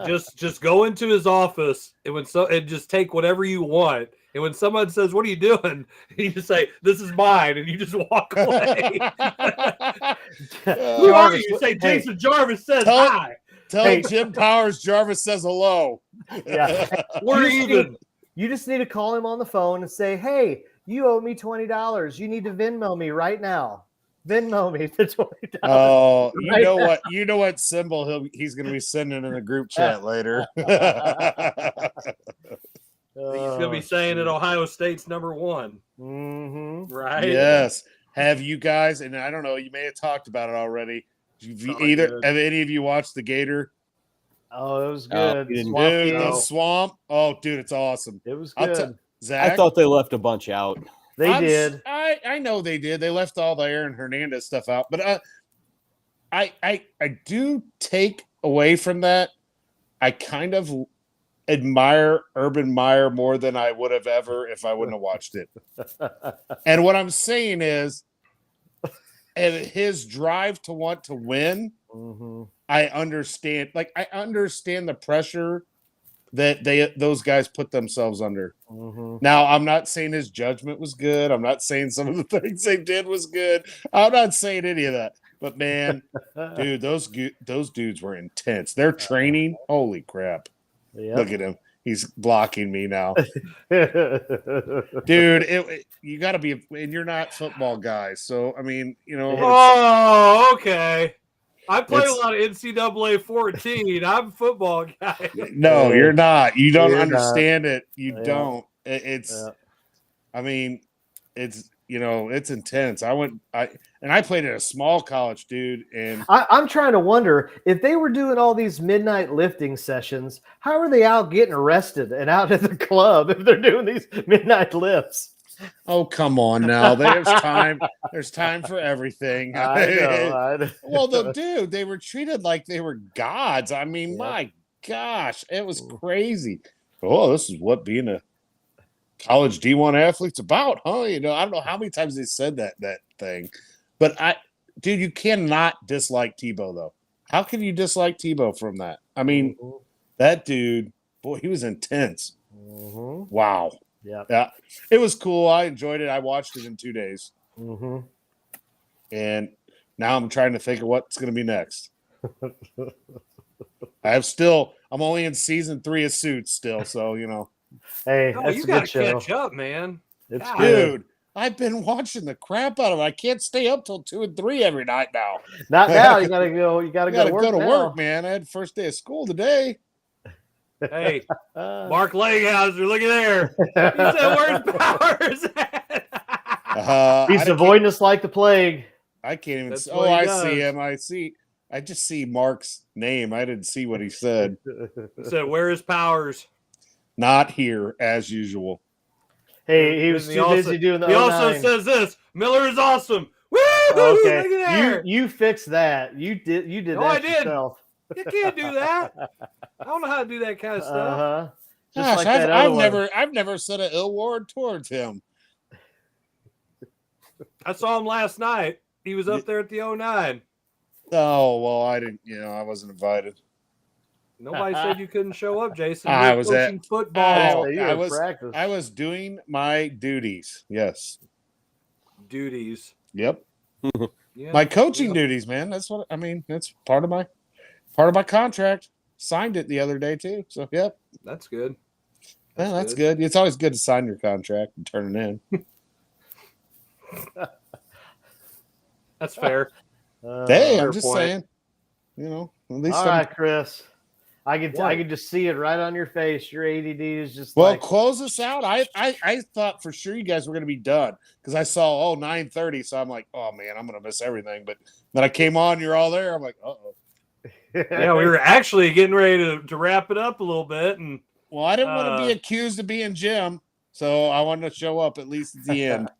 just go into his office and just take whatever you want. And when someone says, "What are you doing?" you just say, "This is mine," and you just walk away. Who are you? You say, "Jason Jarvis says hi." Tell Jim Powers Jarvis says hello. Yeah, we're even. You just need to call him on the phone and say, "Hey, you owe me $20. You need to Venmo me right now. Venmo me the $20." Oh, you know what symbol he's going to be sending in the group chat later. He's going to be saying that Ohio State's number one. Mm-hmm. Right? Yes. Have you guys, and I don't know, you may have talked about it already. Have any of you watched The Gator? Oh, it was good. The swamp. Oh, dude, it's awesome. It was good. Zach? I thought they left a bunch out. They did. I know they did. They left all the Aaron Hernandez stuff out. But I do take away from that. I kind of admire Urban Meyer more than I would have ever if I wouldn't have watched it. And what I'm saying is, and his drive to want to win, I understand. Like, I understand the pressure that those guys put themselves under. Now, I'm not saying his judgment was good. I'm not saying some of the things they did was good. I'm not saying any of that. But man, dude, those dudes were intense. Their training, holy crap! Yep. Look at him. He's blocking me now. Dude, you got to be, and you're not football guys. So, I mean, Oh, okay. I play a lot of NCAA 14. I'm a football guy. No, you're not. You don't understand it. You don't. I mean, it's, it's intense. I played at a small college, dude. And I'm trying to wonder if they were doing all these midnight lifting sessions, how are they out getting arrested and out at the club if they're doing these midnight lifts? Oh, come on now. There's time. There's time for everything. I know. Well, they were treated like they were gods. I mean, my gosh, it was crazy. Oh, this is what being a college D1 athlete's about, huh? I don't know how many times they said that thing. But dude, you cannot dislike Tebow, though. How can you dislike Tebow from that? I mean, that dude, boy, he was intense. Wow. Yeah. It was cool. I enjoyed it. I watched it in 2 days. And now I'm trying to think of what's going to be next. I'm only in season 3 of Suits still, so Hey, that's you got to catch up, man. It's dude. I've been watching the crap out of it. I can't stay up till 2 and 3 every night now. Not now. You gotta go. You gotta go to work, man. I had first day of school today. Hey, Mark Langhauser, look at there. He said, "Where's Powers at?" He's avoiding us like the plague. I can't even. I see him. I just see Mark's name. I didn't see what he said. He said, "Where is Powers?" Not here as usual. Hey, he was too busy doing the. He also says this: Miller is awesome. Woo! Okay, look at there. You fixed that. You did no, that I did. yourself. You can't do that. I don't know how to do that kind of stuff. Just Gosh, like I've never said an ill word towards him. I saw him last night. He was up there at the 09. Oh, well, I didn't, I wasn't invited. Nobody said you couldn't show up, Jason. I You're was coaching at football. I was doing my duties. Yes. Duties. Yep. Yeah, my coaching duties, man. That's what I mean. That's part of my contract. Signed it the other day too. So yep. That's good. That's good. It's always good to sign your contract and turn it in. That's fair. Hey, I'm just saying. At least all right, Chris. I could just see it right on your face. Your ADD is just close us out. I thought for sure you guys were going to be done because I saw 9:30, so I'm like, oh man, I'm going to miss everything. But then I came on, you're all there. I'm like, uh-oh. Yeah, we were actually getting ready to wrap it up a little bit, and I didn't want to be accused of being Jim, so I wanted to show up at least at the end.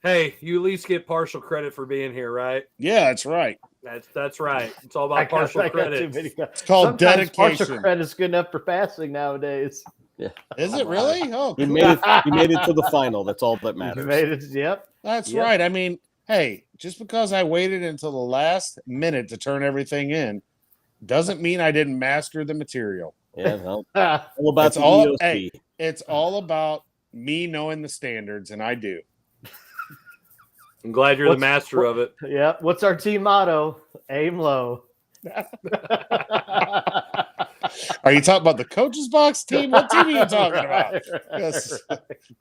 Hey, you at least get partial credit for being here, right? Yeah, that's right. That's right. It's all about partial credit. It's called dedication. Partial credit's good enough for passing nowadays. Yeah. Is it really? Oh, you made it to the final. That's all that matters. You made it. Yep. That's right. I mean, hey, just because I waited until the last minute to turn everything in doesn't mean I didn't master the material. Yeah, all about it's all about me knowing the standards, and I do. I'm glad you're the master of it. Yeah. What's our team motto? Aim low. Are you talking about the coach's box team? What team are you talking about? Yes.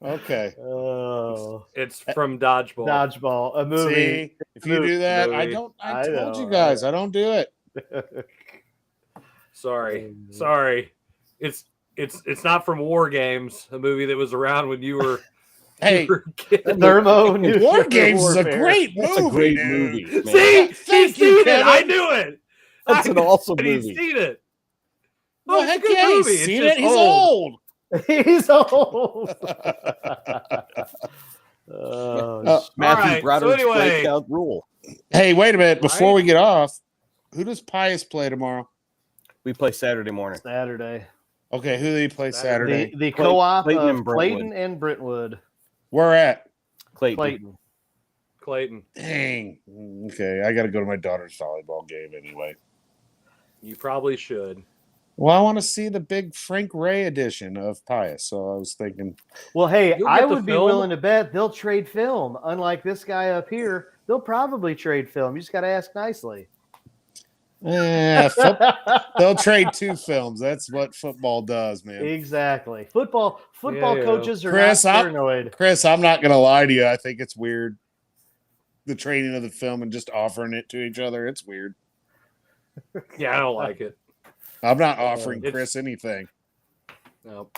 Okay. Oh, it's from Dodgeball. Dodgeball, a movie. See, if you do that, movie. I told you guys, I don't do it. Sorry. It's not from War Games, a movie that was around when you were. Hey, Thermo War Games is a great movie. That's a great movie. Man. See, Thank you, Kevin. I knew it. That's an awesome movie. He's seen it. Well, heck yeah, he's seen it. He's old. He's old. Matthew Broderick's anyway. breakout rule. Hey, wait a minute. Before we get off, who does Pius play tomorrow? We play Saturday morning. Saturday. Okay, who do they play Saturday? The co-op Clayton of and Clayton and Brentwood. Where at? Clayton. Dang. Okay, I got to go to my daughter's volleyball game anyway. You probably should. Well, I want to see the big Frank Ray edition of Pius, so I was thinking. Well, hey, You'll I get the would be film. willing to bet they'll trade film. Unlike this guy up here, they'll probably trade film. You just got to ask nicely. They'll trade 2 films. That's what football does, man. Exactly. Football Yeah. coaches are Chris, not paranoid. Chris, I'm not going to lie to you. I think it's weird. The trading of the film and just offering it to each other. It's weird. Yeah, I don't like it. I'm not offering Chris anything. No.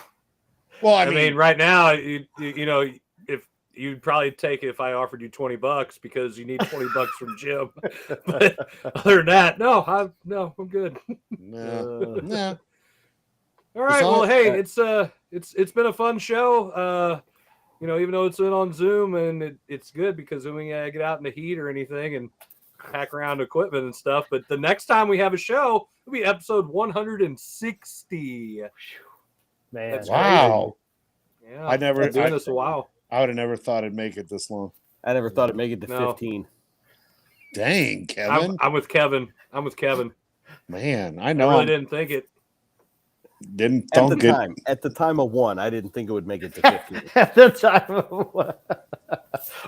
Well, I I mean, right now, you know, if you'd probably take it if I offered you $20 because you need $20 from Jim. But other than that, no, I'm good. No. All right. Well, hey, it's been a fun show. Even though it's been on Zoom, and it's good because when we get out in the heat or anything and pack around equipment and stuff. But the next time we have a show, it'll be episode 160. Man, that's wow. Crazy. Yeah, I've been doing this a while. I would have never thought it'd make it this long. I never thought it'd make it to 15. Dang, Kevin. I'm with Kevin. Man, I I know. really didn't think it. Didn't At thunk the it. time. At the time of 1, I didn't think it would make it to 15. At the time of what?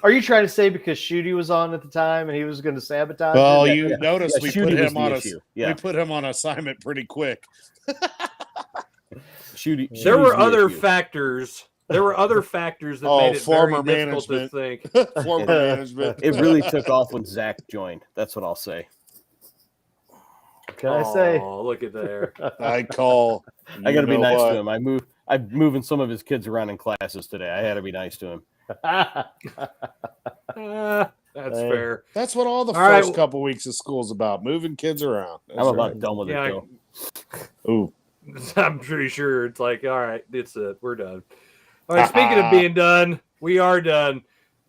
Are you trying to say because Shooty was on at the time and he was going to sabotage? Well, it? you noticed we put Shooty was him the on issue. Yeah. we put him on assignment pretty quick. There were other factors. There were other factors that made it former very difficult to think. Former management. It really took off when Zach joined. That's what I'll say. Can I say? Oh, look at there. I call. I got to be you know nice what? to him. I'm moving some of his kids around in classes today. I had to be nice to him. That's fair. That's what all the All right. first couple weeks of school's about. Moving kids around. That's I'm about right. done with it, though. Ooh. I'm pretty sure it's like, all right, it's it. We're done. All right, speaking of being done, we are done.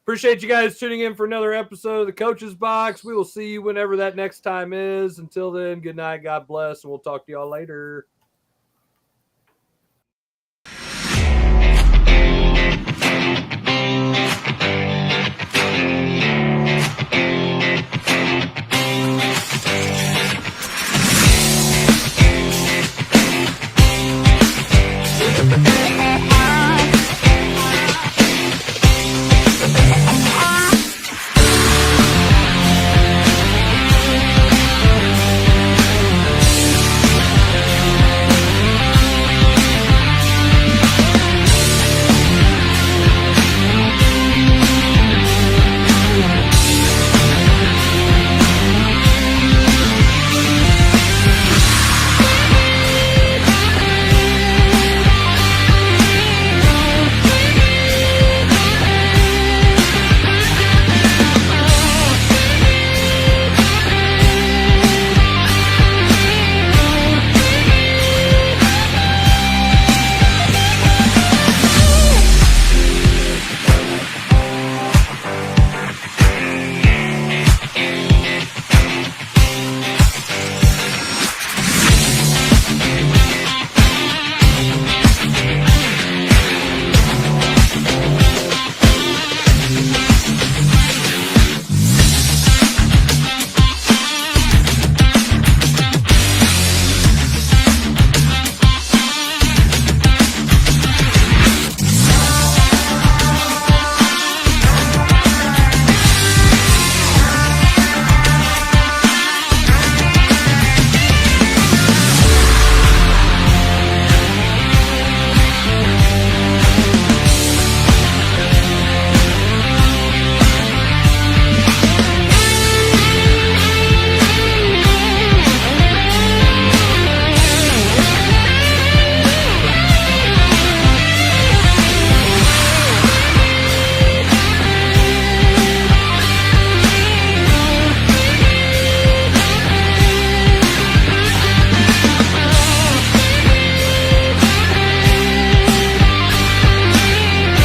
Appreciate you guys tuning in for another episode of the Coach's Box. We will see you whenever that next time is. Until then, good night, God bless, and we'll talk to y'all later.